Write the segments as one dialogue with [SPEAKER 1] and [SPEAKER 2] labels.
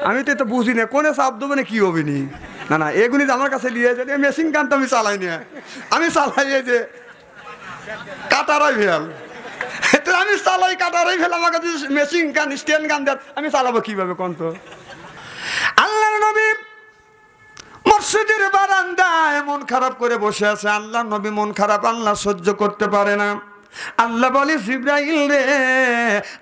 [SPEAKER 1] আমি তো এটা বুঝি না কোনে চাপ দেবো না কি হবে নি। না না এগুলি আমার কাছে নিয়ে যায় মেশিন গান তো আমি চালাই না, আমি চালাই যে কাটারাই ফেল, আমি চালাই কাটারাই ফেল, আমার কাছে মেশিন গান স্ট্যান্ড গান দেয় আমি চালাবো কিভাবে কোন তো। আল্লাহর নবী মসজিদের বারান্দায় মন খারাপ করে বসে আছে। আল্লাহর নবী মন খারাপ আল্লাহ সহ্য করতে পারে না। আল্লাহ বলে জিবরাইল রে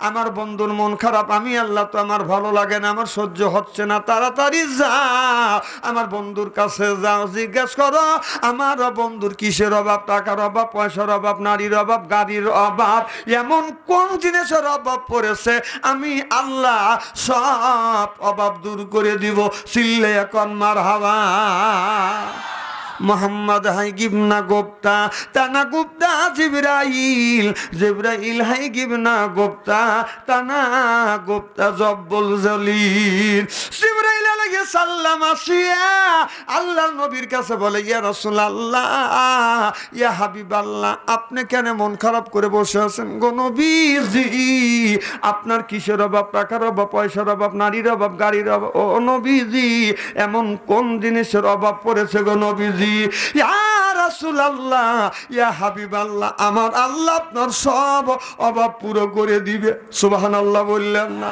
[SPEAKER 1] আমার বন্ধুর মন খারাপ, আমি আল্লাহ তো আমার ভালো লাগে না, আমার সহ্য হচ্ছে না, তাড়াতাড়ি যাও আমার বন্ধুর কাছে যাও, জিজ্ঞেস করো আমার বন্ধুর কিসের অভাব, টাকার অভাব, পয়সার অভাব, নারীর অভাব, গাড়ির অভাব, এমন কোন জিনিসের অভাব পড়েছে আমি আল্লাহ সব অভাব দূর করে দিব। চিল্লে এখন মারহাবা। মোহাম্মদ হাই গিবনা গোপ্তা তানা গুপ্তা জিবরাইল, জিবরাইল হাই গিবনা গোপ্তা তানা গোপ্তা জব্বুল জলিল। জিবরাইল আলাইহিস সালাম আসিয়া আল্লাহর নবীর কাছে বলে ইয়া রাসূলুল্লাহ ইয়া হাবিবাল্লাহ আপনি কেন মন খারাপ করে বসে আছেন গো নবীজি, আপনার কিসের অভাব, টাকার অভাব, পয়সার অভাব, নারীর অভাব, গাড়ির অভাব, ও নবীজি এমন কোন জিনিসের অভাব পড়েছে গো নবীজি। ইয়া রাসূলুল্লাহ ইয়া হাবিবাল্লাহ আমার আল্লাহ আপনার সব অভাব পুরো করে দিবে। সুবহানাল্লাহ বললেন না?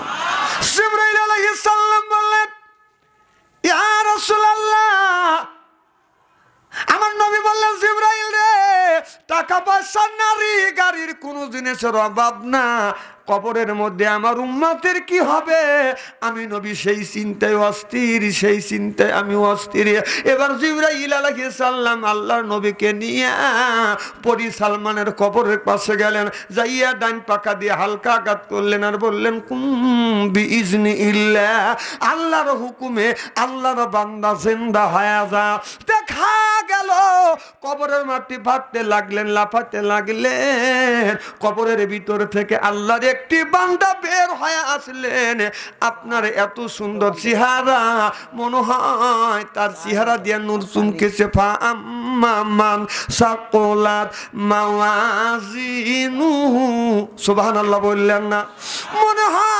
[SPEAKER 1] জিবরাইল আলাইহিস সালাম বললেন ইয়া রাসূলুল্লাহ, আমার নবী বললেন জিবরাইল রে টাকা পয়সা, নারী, গাড়ির কোন জিনিসের অভাব না, কবরের মধ্যে আমার উম্মতের কি হবে আমি নবী সেই চিন্তায় অস্থির, সেই চিন্তায় আমি অস্থির। এবার জিবরাইল আলাইহিস সালাম আল্লাহর নবীকে নিয়ে পরি সালমানের কবরের পাশে গেলেন, যাইয়া ডান পাকা দিয়ে হালকা আঘাত করলেন আর বললেন কুম বিইজনিল্লাহ, আল্লাহর হুকুমে আল্লাহর বান্দা জিন্দা হয়ে যা। দেখা গেল কবরের মাটি ফাটতে লাগলেন, লাফাতে লাগলেন, কবরের ভিতর থেকে আল্লাহর একটি বান্দা বের হয়ে আসলেন। আপনার এত সুন্দর চেহারা, মনে হয় তার চেহারা দিয়ে নূর চুমকেছে। ফাআম্মান সাকুলাত মাওয়াজিনুহু, সুবহানাল্লাহ বললেন না? মনে হয়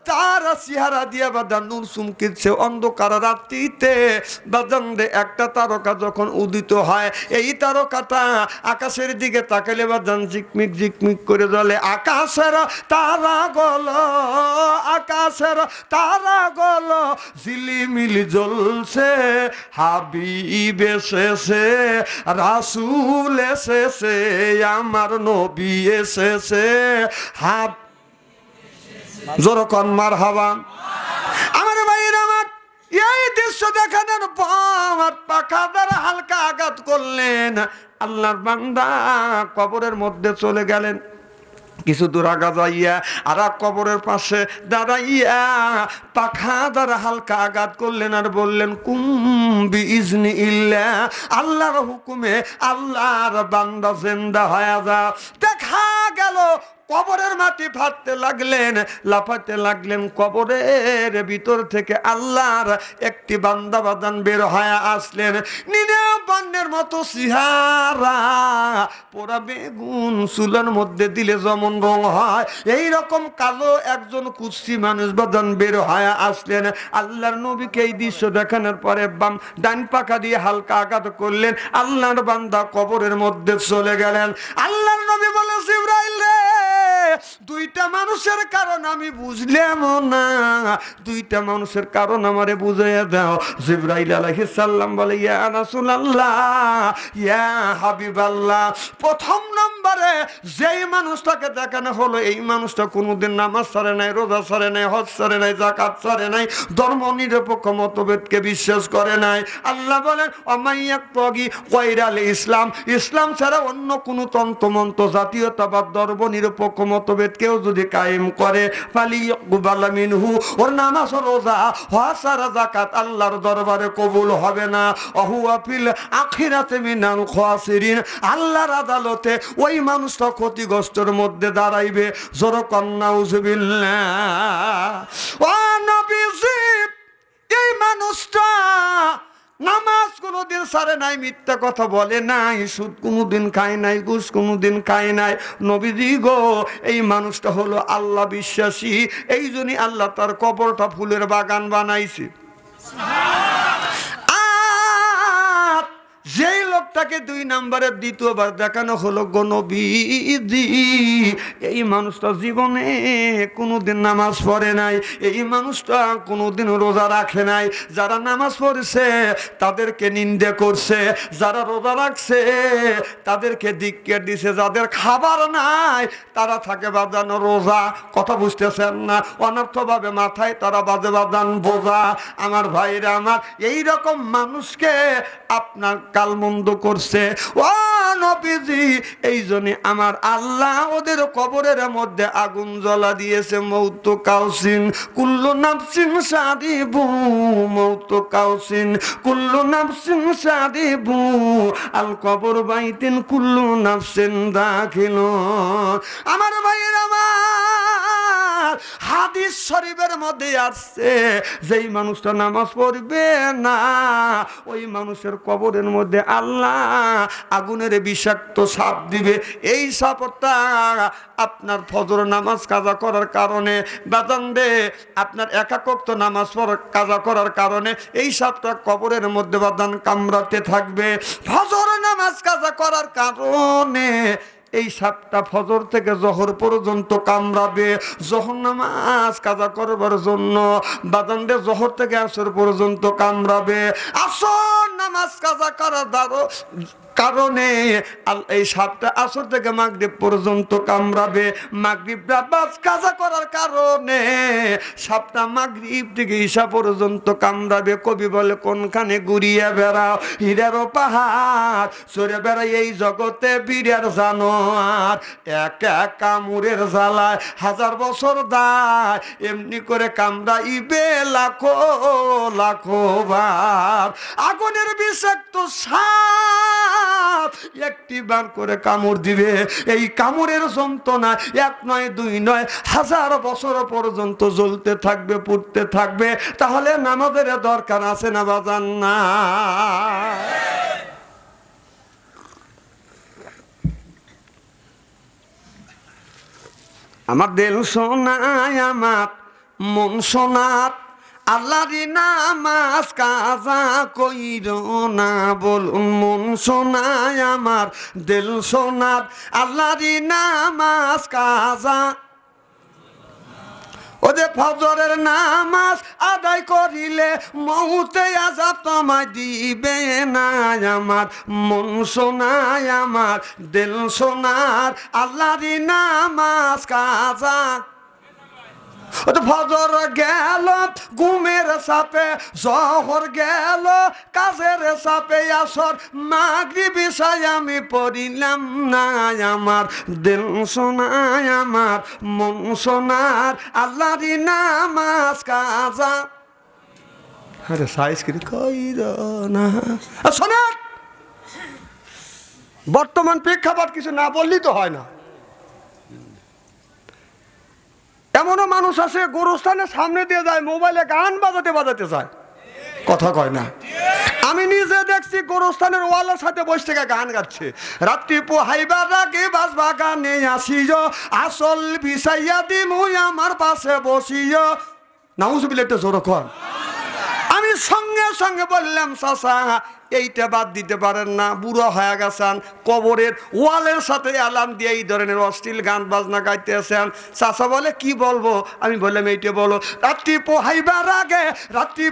[SPEAKER 1] তার চেহারা দিয়া বাদান নূর চুমকিছে। অন্ধকার রাত্রিতে বাদান একটা তারকা যখন উদিত হয়, এই তারকাটা আকাশের দিকে তাকালে বাদান ঝিকমিক ঝিকমিক করে জ্বলে। আকাশের তারা গল, আকাশের তারা গল ঝিলিমিলি জ্বলছে, হাবিব এসেছে, রাসূল এসেছে, আমার নবী এসেছে, হাব জোরকন মারহাবা। আমার ভাইরা আমার এই দৃশ্য দেখানোর পর পাখা দ্বারা হালকা আঘাত করলেন, আল্লাহর বান্দা কবরের মধ্যে চলে গেলেন। কিছু দূর আগা যাইয়া আর কবরের পাশে দাঁড়াইয়া পাখা দ্বারা হালকা আঘাত করলেন আর বললেন কুম বিইজনিল্লাহ, আল্লাহর হুকুমে আল্লাহর বান্দা জিন্দা হয়ে যা। দেখা গেল কবরের মাটি ফাটতে লাগলেন, লাফাতে লাগলেন, কবরের ভিতর থেকে আল্লাহর একটি বান্দা বাদান বের হয়ে আসলেন। নিনে বান্নের মতো চেহারা, পোড়া বেগুন চুলার মধ্যে দিলে যেমন রং হয় এই রকম কালো একজন কুৎসি মানুষ বাদান বের হয়ে আসলেন। আল্লাহর নবীকে এই দৃশ্য দেখানোর পরে বাম ডান পাকা দিয়ে হালকা আঘাত করলেন, আল্লাহর বান্দা কবরের মধ্যে চলে গেলেন। আল্লাহর নবী বলে জিবরাইল রে দুইটা মানুষের কারণ আমি বুঝলাম না, দুইটা মানুষের কারণ আমারে বুঝাইয়া দাও। জিবরাইল আলাইহিস সালাম বলে ইয়া রাসূলুল্লাহ ইয়া হাবিবাল্লাহ, প্রথম নম্বরে যেই মানুষটাকে দেখানো হলো এই মানুষটা কোনোদিন নামাজ ছাড়ে নাই, রোজা ছাড়ে নাই, হজ ছাড়ে নাই, যাকাত ছাড়ে নাই, ধর্ম নিরপেক্ষ মতভেদকে বিশ্বাস করে নাই। আল্লাহ বলেন অমাইয়াক্তগি কয়রাল ইসলাম, ইসলাম ছাড়া অন্য কোনো তন্ত্রমন্ত্র, জাতীয়তাবাদ, ধর্ম নিরপেক্ষ মতভেদ কেউ যদি কায়েম করে ফালিয়াকবাল মিনহু, ওর নামাজ রোজা হজ আর যাকাত আল্লাহর দরবারে কবুল হবে না। অহুয়া ফিল আখিরাতে মিনাল খাসিরিন, আল্লাহর আদালতে ওই মানুষটা ক্ষতিগ্রস্তের মধ্যে দাঁড়াইবে। যরকন নাউযুবিল্লাহ। ও নবীজি এই মানুষটা নামাজ কোনোদিন ছাড়ে নাই, মিথ্যা কথা বলে নাই, সুদ কোনোদিন খায় নাই, ঘুষ কোনোদিন খায় নাই। নবীজি গো, এই মানুষটা হলো আল্লাহ বিশ্বাসী, এই জন্যই আল্লাহ তার কবরটা ফুলের বাগান বানাইছে। যেই লোকটাকে 2 নম্বরের দ্বিতীয়বার দেখানো হলো গো নবীজি, এই মানুষটা জীবনে কোনোদিন নামাজ পড়ে নাই, এই মানুষটা কোনোদিন রোজা রাখে নাই। যারা নামাজ পড়েছে তাদেরকে নিন্দে করছে, যারা রোজা রাখছে তাদেরকে ধিক্কার দিছে, যাদের খাবার নাই তারা থাকে বাজানো রোজা। কথা বুঝতেছেন না? অনর্থভাবে মাথায় তারা বাজে বাজান বোঝা। আমার ভাইরা আমার, এই রকম মানুষকে আপনার কালমন্দ করছে ও নবীজি। এই জন্য আমার আল্লাহ ওদের কবরের মধ্যে আগুন জ্বলা দিয়েছে। মৌত কাউসিন কুল্লু নাফসিন সাদিবু, মৌত কাউসিন কুল্লু নাফসিন সাদিবু, আল কবর বাইতিন কুল্লু নাফসিন দাখিলু। আমার ভাইয়ের আমার, হাদিস শরীফের মধ্যে আসছে যেই মানুষটা নামাজ পড়বে না ওই মানুষের কবরের মধ্যে আল্লাহ আগুনের বিষাক্ত সাপ দিবে। এই সাপটা আপনার ফজর নামাজ কাজা করার কারণে, বাজানরে আপনার একাকক্ত নামাজ কাজা করার কারণে এই সাপটা কবরের মধ্যে বাদান কামড়াতে থাকবে। ফজর নামাজ কাজা করার কারণে এই সাপটা ফজর থেকে জোহর পর্যন্ত কামড়াবে। জোহর নামাজ কাজা করবার জন্য বাদানরে জোহর থেকে আসর পর্যন্ত কামড়াবে। আসর নামাজ কাজা করার কারণে এই সাপটা আসর থেকে মাগরিব পর্যন্ত কামড়াবে। মাগরিব নামাজ কাজা করার কারণে সাপটা মাগরিব থেকে ঈশা পর্যন্ত কামড়াবে। কবি বলে কোনখানে ঘুরিয়ে বেড়াও হীরারও পাহাড়, সরে বেড়াই এই জগতে বীরের জানোয়ার, এক এক কামড়ের জ্বালায় 1000 বছর দায়, এমনি করে কামড়াইবে লাখো লাখো বার। আগুনের বিষাক্ত সাপ একটি বার করে কামড় দিবে। এই কামড়ের যন্ত্রণা 1 নয় 2 নয় 1000 বছর পর্যন্ত জ্বলতে থাকবে, পুড়তে থাকবে। তাহলে নামাজের দরকার আছে না বাজান? না। আমার দিল সোনায়, আমার মন সোনার, আল্লাহরি নামাজ কাজা কইরো না। বলুন মন সোনায় আমার, দিল সোনার, আল্লাহরি নামাজ কাজা। ওদের ফজরের নামাজ আদায় করিলে মৌতে আযাব তোমায় দিবে না। আমার মন সোনায়, আমার দিল সোনার, আল্লাহরি নামাজ কাজা। ফজর গেল ঘুমের চাপে, জোহর গেল কাজের চাপে, আসর মাগরিব ঈশা আমি পড়িলাম না। আমার দিল সোনায়, আমার মন সোনার, আল্লাহরি নামাজ কাজা। আরে সাইজ কি কইর না শোনেন, বর্তমান প্রেক্ষাপট কিছু না বললেই তো হয় না। এমনও মানুষ আছে গোরস্থানের সামনে দিয়ে যায়, মোবাইলে গান বাজাতে বাজাতে যায়, কথা কয় না। আমি নিজে দেখছি গোরস্থানের ওয়ালের সাথে বসে থেকে গান গাচ্ছে। রাত্রি পোহাইবার আগে বাস বাগানে আসিও, আসল বিছাইয়া দিমুই আমার পাশে বসিও। নাউজুবিল্লাহ, একটা জোরে কর। আমি সঙ্গে সঙ্গে বললাম চাচা এইটা বাদ দিতে পারেন না, বুড়ো হয়ে গেছেন, কবরের ওয়ালের সাথে অ্যালার্ম দিয়ে এই ধরনের অশ্লীল গান বাজনা গাইতে আসেন। চাচা বলে কি বলবো? আমি বললাম এইটা বলো, রাত্রি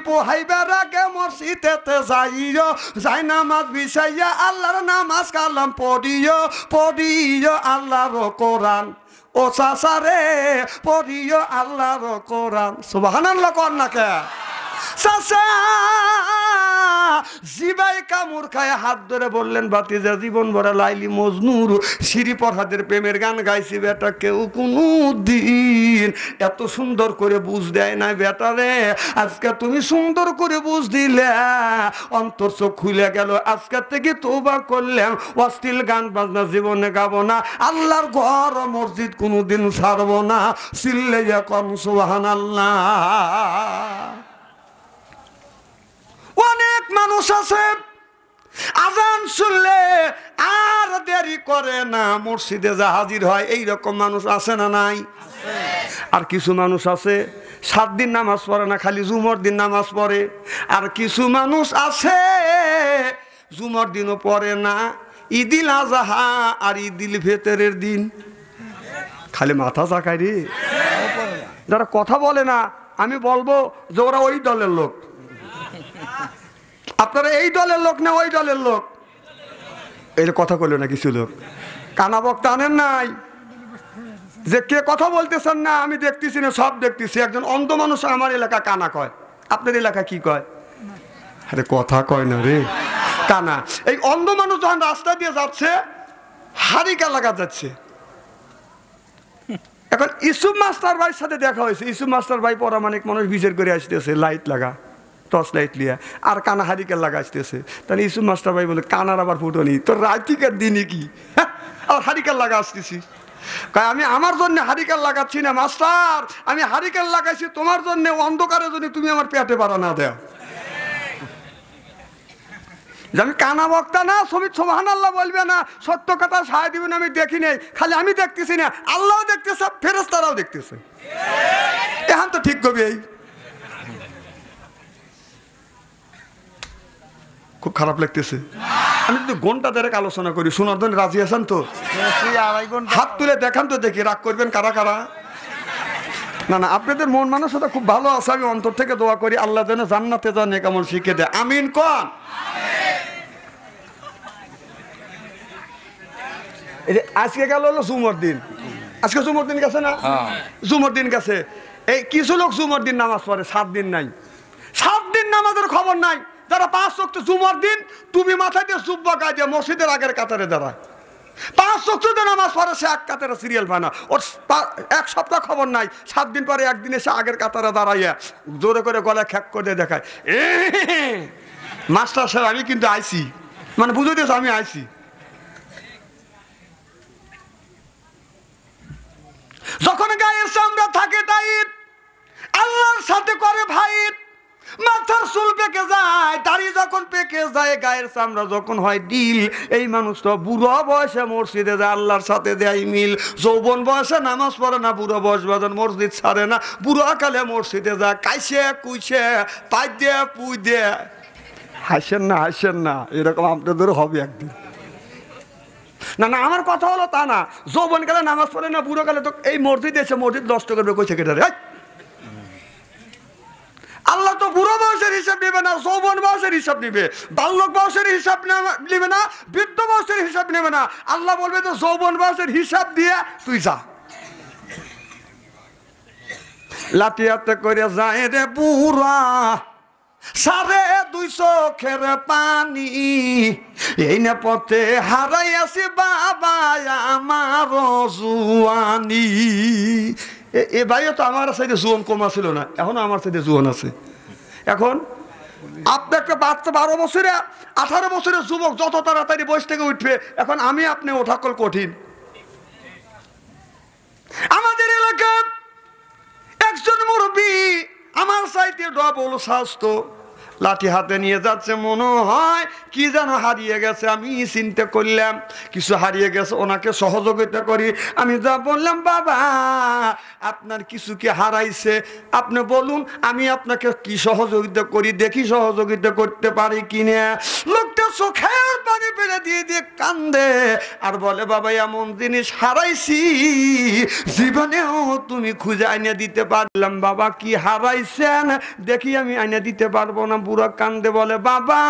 [SPEAKER 1] পোহাইবার আগে মসজিদেতে যাইও, যাই নামাজ বিছাইয়া আল্লাহর নামাজ কালাম পড়িও আল্লাহর কোরআন। ও চাচা রে পড়িও আল্লাহর কোরআন। সুবহানাল্লাহ কর না কে চাচা? জিবাই কামড় খায় হাত ধরে বললেন বাতিজা জীবন ভরা লাইলি মজনুর শ্রী ফরহাদের প্রেমের গান গাইছি বেটা, কেউ কোনো দিন এত সুন্দর করে বুঝ দেয় নাই বেটা রে। আজকে তুমি সুন্দর করে বুঝ দিলে, অন্তর চোখ খুলে গেল। আজকে থেকে তওবা করলাম, অশ্লীল গান বাজনা জীবনে গাবো না, আল্লাহর ঘর মসজিদ কোনোদিন ছাড়বো না। চিল্লাইয়া কম সুবহানাল্লাহ। অনেক মানুষ আছে আজান শুনলে আর দেরি করে না, মসজিদে যা হাজির হয়। এইরকম মানুষ আছে না নাই? আর কিছু মানুষ আছে 7 দিন নামাজ পড়ে না, খালি জুমার দিন নামাজ পড়ে। আর কিছু মানুষ আছে জুমার দিনও পড়ে না, ঈদিল আজহা আর ঈদিল ফিতরের দিন খালি মাথা চাকায় রে। যারা কথা বলে না, আমি বলবো যে ওরা ওই দলের লোক। আপনারা এই দলের লোক না ওই দলের লোক? এই কথা কইল না কিছু লোক, কানা বক্তা আনেন নাই যে কে কথা বলতেছেন না, আমি দেখতেছি না, সব দেখতেছি। একজন অন্ধ মানুষ আমার এলাকা কানা কয়, আপনার এলাকা কি কয়? আরে কথা কয় না রে, কানা। এই অন্ধ মানুষ যখন রাস্তা দিয়ে যাচ্ছে, হারিকা লাগা যাচ্ছে। এখন ইসুফ মাস্টার ভাইয়ের সাথে দেখা হয়েছে। ইসুফ মাস্টার ভাই পরামানিক মানুষ বিচার করে আসতেছে, লাইট লাগা, টর্চ লাইট লিয়া, আর কানা হারিকেল লাগা আসতেছে। তাহলে ইসুফ মাস্টার ভাই বলে, কানার আবার ফুটনি তোর রাতিকার দিনে কি আর হারিকেল লাগা আসতেছি? আমি আমার জন্য হারিকেল লাগাচ্ছি না মাস্টার, আমি হারিকেল লাগাইছি তোমার জন্য, অন্ধকারের জন্য তুমি আমার পেটে পারা না দেও। আমি কানা বক্তা না, সমিত সুবহানাল্লাহ বলবে না, সত্য কথা সাহায্য দিবেন। আমি দেখি নাই, খালি আমি দেখতেছি না, আল্লাহও দেখতেছে, ফেরেশতারাও দেখতেছে। এখন তো ঠিক কবি। এই খুব খারাপ লাগতেছে। আমি যদি ঘন্টা দেড়েক আলোচনা করি, শোনার জন্য রাজি আছেন তো? হাত তুলে দেখান তো দেখি, রাগ করবেন কারা কারা? না না, আপনাদের মন মানসিকতা খুব ভালো আছে। আমি অন্তর থেকে দোয়া করি আল্লাহ যেন জান্নাতে যান কেমন শিখে দেয়। আমিন কোন? আজকে গেল হলো জুমার দিন, আজকে জুমার দিন গেছে না? জুমার দিন গেছে। এই কিছু লোক জুমার দিন নামাজ পড়ে, 7 দিন নাই। 7 দিন নামাজের খবর নাই। যারা 5 ওয়াক্ত জুমার দিন টুপি মাথায় দিয়ে জুব্বা গায়ে দিয়ে মসজিদের আগের কাতারে দাঁড়ায়, 5 ওয়াক্ত নামাজ পড়ে, সে এক কাতারে সিরিয়াল পায় না। ওর 1 সপ্তাহ খবর নাই। 7 দিন পরে একদিন এসে আগের কাতারে দাঁড়াইয়া জোরে করে গলায় খ্যাক করে দেখায়, মাস্টার সাহেব আমি কিন্তু আইছি, মানে বুঝে দিয়েছে আমি আইছি। যখন গায়ের চামড়া থাকে টাইট, আল্লাহর সাথে করে ভাইট, মাথার চুল পেকে যায়, দাড়ি যখন পেকে যায়, গায়ের চামড়া যখন হয় ডিল, এই মানুষটা বুড়ো বয়সে মসজিদে যায়, আল্লাহর সাথে দেয় মিল। যৌবন বয়সে নামাজ পড়ে না, বুড়ো বয়স বাদন মসজিদ ছাড়ে না, বুড়ো কালে মসজিদে যায়, কাইছে কুইছে পাই দিয়ে পুই দিয়ে। হাসেন না, হাসেন না, এরকম আপনাদের হবে একদিন। না না, আমার কথা হলো তা না। যৌবন কালে নামাজ পড়ে না, বুড়ো কালে তো এই মসজিদ এসে মসজিদ নষ্ট করবে কইছে কেটারে? আল্লাহ তো বুড়ো বয়সের হিসাব নেবে না, যৌবন বয়সের হিসাব নেবে, বাল্যক বয়সের হিসাব নেবে না, বৃদ্ধ বয়সের হিসাব নেবে না। আল্লাহ বলবে তো যৌবন বয়সের হিসাব দিয়ে তুই যা। লাঠিয়াতে করে যায় রে বুড়া, 250 চোখের পানি, এই না পথে হারাই আছি বাবা আমার জুয়ানি। এ ভাইও তো আমার সাইডে জুয়ান কমা ছিল না, এখনো আমার সাইডে জুয়ান আছে। এখন আপনি একটা বাচ্চা 12 বছরে 18 বছরের যুবক যত তাড়াতাড়ি বয়স থেকে উঠবে, এখন আমি আপনি ওঠা কল কঠিন। আমাদের এলাকার একজন মুরব্বী আমার সাইডে ডবল স্বাস্থ্য, লাঠি হাতে নিয়ে যাচ্ছে, মনে হয় কি যেন হারিয়ে গেছে। আমি চিন্তা করলাম কিছু হারিয়ে গেছে, ওনাকে সহযোগিতা করি। আমি যা বললাম, বাবা আপনার কিছু কি হারাইছে, আপনি বলুন, আমি আপনাকে কি সহযোগিতা করি, দেখি সহযোগিতা করতে পারি কিনা। লোকটা চোখের পানি ফেলে দিয়ে দিয়ে কান্দে আর বলে, বাবা এমন জিনিস হারাইছি জীবনেও তুমি খুঁজে আইনে দিতে পারলাম। বাবা কি হারাইছেন দেখি, আমি আইনে দিতে পারবো না। বুড়া কান্দে বলে, বাবা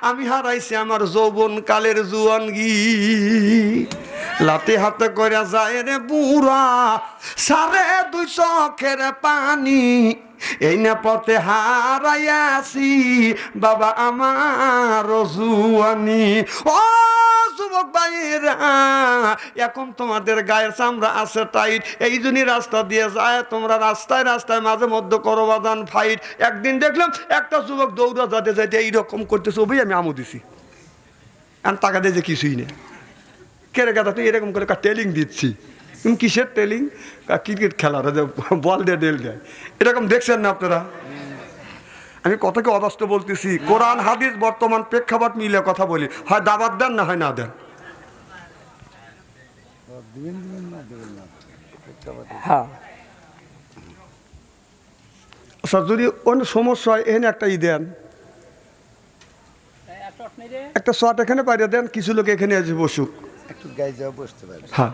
[SPEAKER 1] আমি হারাইছি আমার যৌবন কালের জুয়ানগি। লাঠি হাতে করে যায় রে বুড়া, 2.5 চোখের পানি, এই না পথে হারাইয়াছি বাবা আমার জুয়ানি। ও যুবক ভাইরা, এখন তোমাদের গায়ের চামড়া আছে টাইট, এই জন্যই রাস্তা দিয়ে যায়। তোমরা রাস্তায় রাস্তায় মাঝে মধ্যে করো বাদান ফাইট। একদিন দেখলাম একটা যুবক দৌড়া যাতে যাইতে এইরকম করতেছে, ওই আমি আমু দিছি, আর টাকা দিয়ে যে কিছুই নেই। কেরে গাদা তুই এরকম করে টেলিং দিচ্ছি, কিসের টেলিং? ক্রিকেট খেলার বল দিয়ে ডেল দেয়, এরকম দেখছেন না আপনারা? আমি কথাকে অবাস্তব বলতেছি, কোরআন হাদিস বর্তমান প্রেক্ষাপট মিলে কথা বলি, হয় দাবাত দেন না হয় না দেন।
[SPEAKER 2] হ্যাঁ
[SPEAKER 1] আচ্ছা, যদি অন্য সমস্যা হয় এখানে একটা দেন, একটা শট এখানে পাইরে দেন, কিছু লোক এখানে এসে বসুক। হ্যাঁ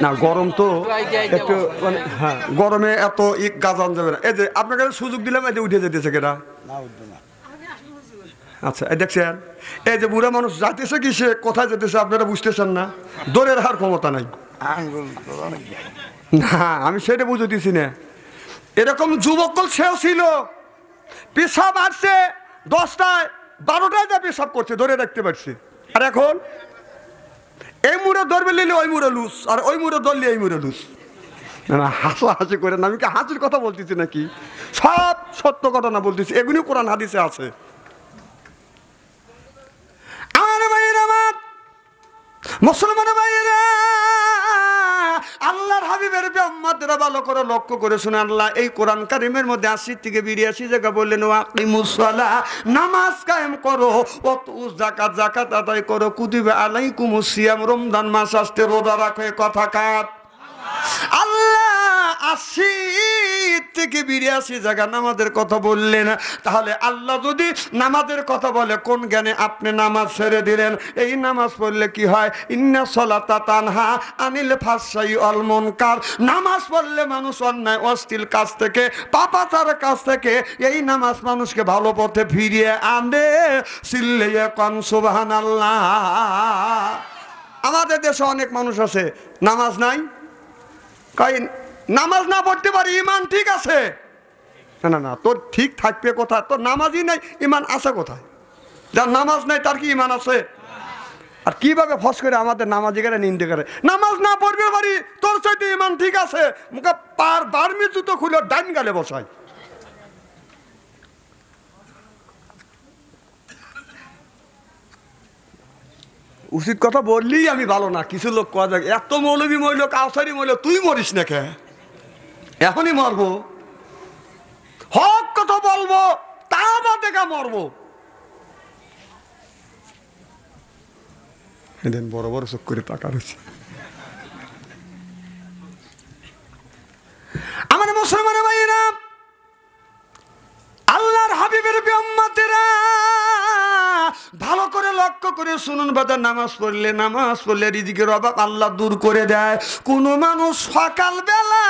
[SPEAKER 1] না, গরম তো একটু মানে, হ্যাঁ গরমে এত গাজান যাবে না। এই যে আপনার কাছে সুযোগ দিলাম, এই যে উঠে যেতেছে কেনা। আচ্ছা এই দেখছেন, এই যে বুড়া মানুষ যাইতেছে কি, সে কোথায় যেতেছে আপনারা বুঝতেছেন না, দৌড়ে রাখার ক্ষমতা নাই। না আমি সেটা বুঝতেছি না। এরকম যুবকল সেও ছিল, পেশাব আসছে 10টায় 12টায় যা পেশাব করছে, ধরে রাখতে পারছে। আর এখন এই মুড়ে ধরবে নিলে ওই মুড়ে লুস, আর ওই মুড়ে ধরলে এই মুড়ে লুস। না হাসাহাসি করে না, আমি কি হাসির কথা বলতেছি নাকি? সব সত্য ঘটনা বলতেছি, এগুলি কোরআন হাদিসে আছে। আমার ভাইয়েরা, আমার মুসলমান ভাইয়েরা, আল্লাহর হাবিবের উম্মতেরা ভালো করে লক্ষ্য করে শুনে, আল্লাহ এই কোরআন কারিমের মধ্যে 80 থেকে 82 জায়গা বললেন, ওয়াকিমুস সালাহ, নামাজ কায়েম করো, ওয়াতুজ যাকাত, যাকাত আদায় করো, কুতিবা আলাইকুমুস সিয়াম, রমজান মাস আসতে রোজা রাখো। কথা কার? আল্লাহ 80 থেকে 82 জায়গা নামাজের কথা বললেন। তাহলে আল্লাহ যদি নামাজের কথা বলে, কোন জ্ঞানে আপনি নামাজ ছেড়ে দিলেন? এই নামাজ পড়লে কি হয়? ইন্না সলাতা তানহা আনিল ফাহশাই ওয়াল মুনকার। নামাজ পড়লে মানুষ অন্যায় অশ্লীল কাজ থেকে, পাপাচার কাজ থেকে, এই নামাজ মানুষকে ভালো পথে ফিরিয়ে আনে। চিল্লাইয়া কোন সুবহানাল্লাহ। আমাদের দেশে অনেক মানুষ আছে নামাজ নাই, কই নামাজ না পড়তে পারি, ইমান ঠিক আছে। না না না, তোর ঠিক থাকবে কোথায়? তোর নামাজই নাই, ইমান আছে কোথায়? যার নামাজ নাই তার কি ইমান আছে? আর কিভাবে ফস করে আমাদের নামাজিকারা নিন্দে করে, নামাজ না পড়বে পারি, তোর চাইতে ইমান ঠিক আছে, মুখে বার্মি জুতো খুলে ডাইন গালে বসায়। উচিত কথা বললেই আমি ভালো না, কিছু লোক কয়া যায় এত মৌলবী মইল, কাউসারি মইল, তুই মরিস না কে? এখনই মরবো, হক কথা বলবো, তা বাদে কা মরবো। এদিন বড় বড় চোখ করে টাকা রয়েছে। আমার মুসলমান ভাইয়েরা, আল্লাহর হাবিবের উম্মতেরা ভালো করে লক্ষ্য করে শুনুন বাদা, নামাজ পড়লে রিজিকের অভাব আল্লাহ দূর করে দেয়। কোন মানুষ সকালবেলা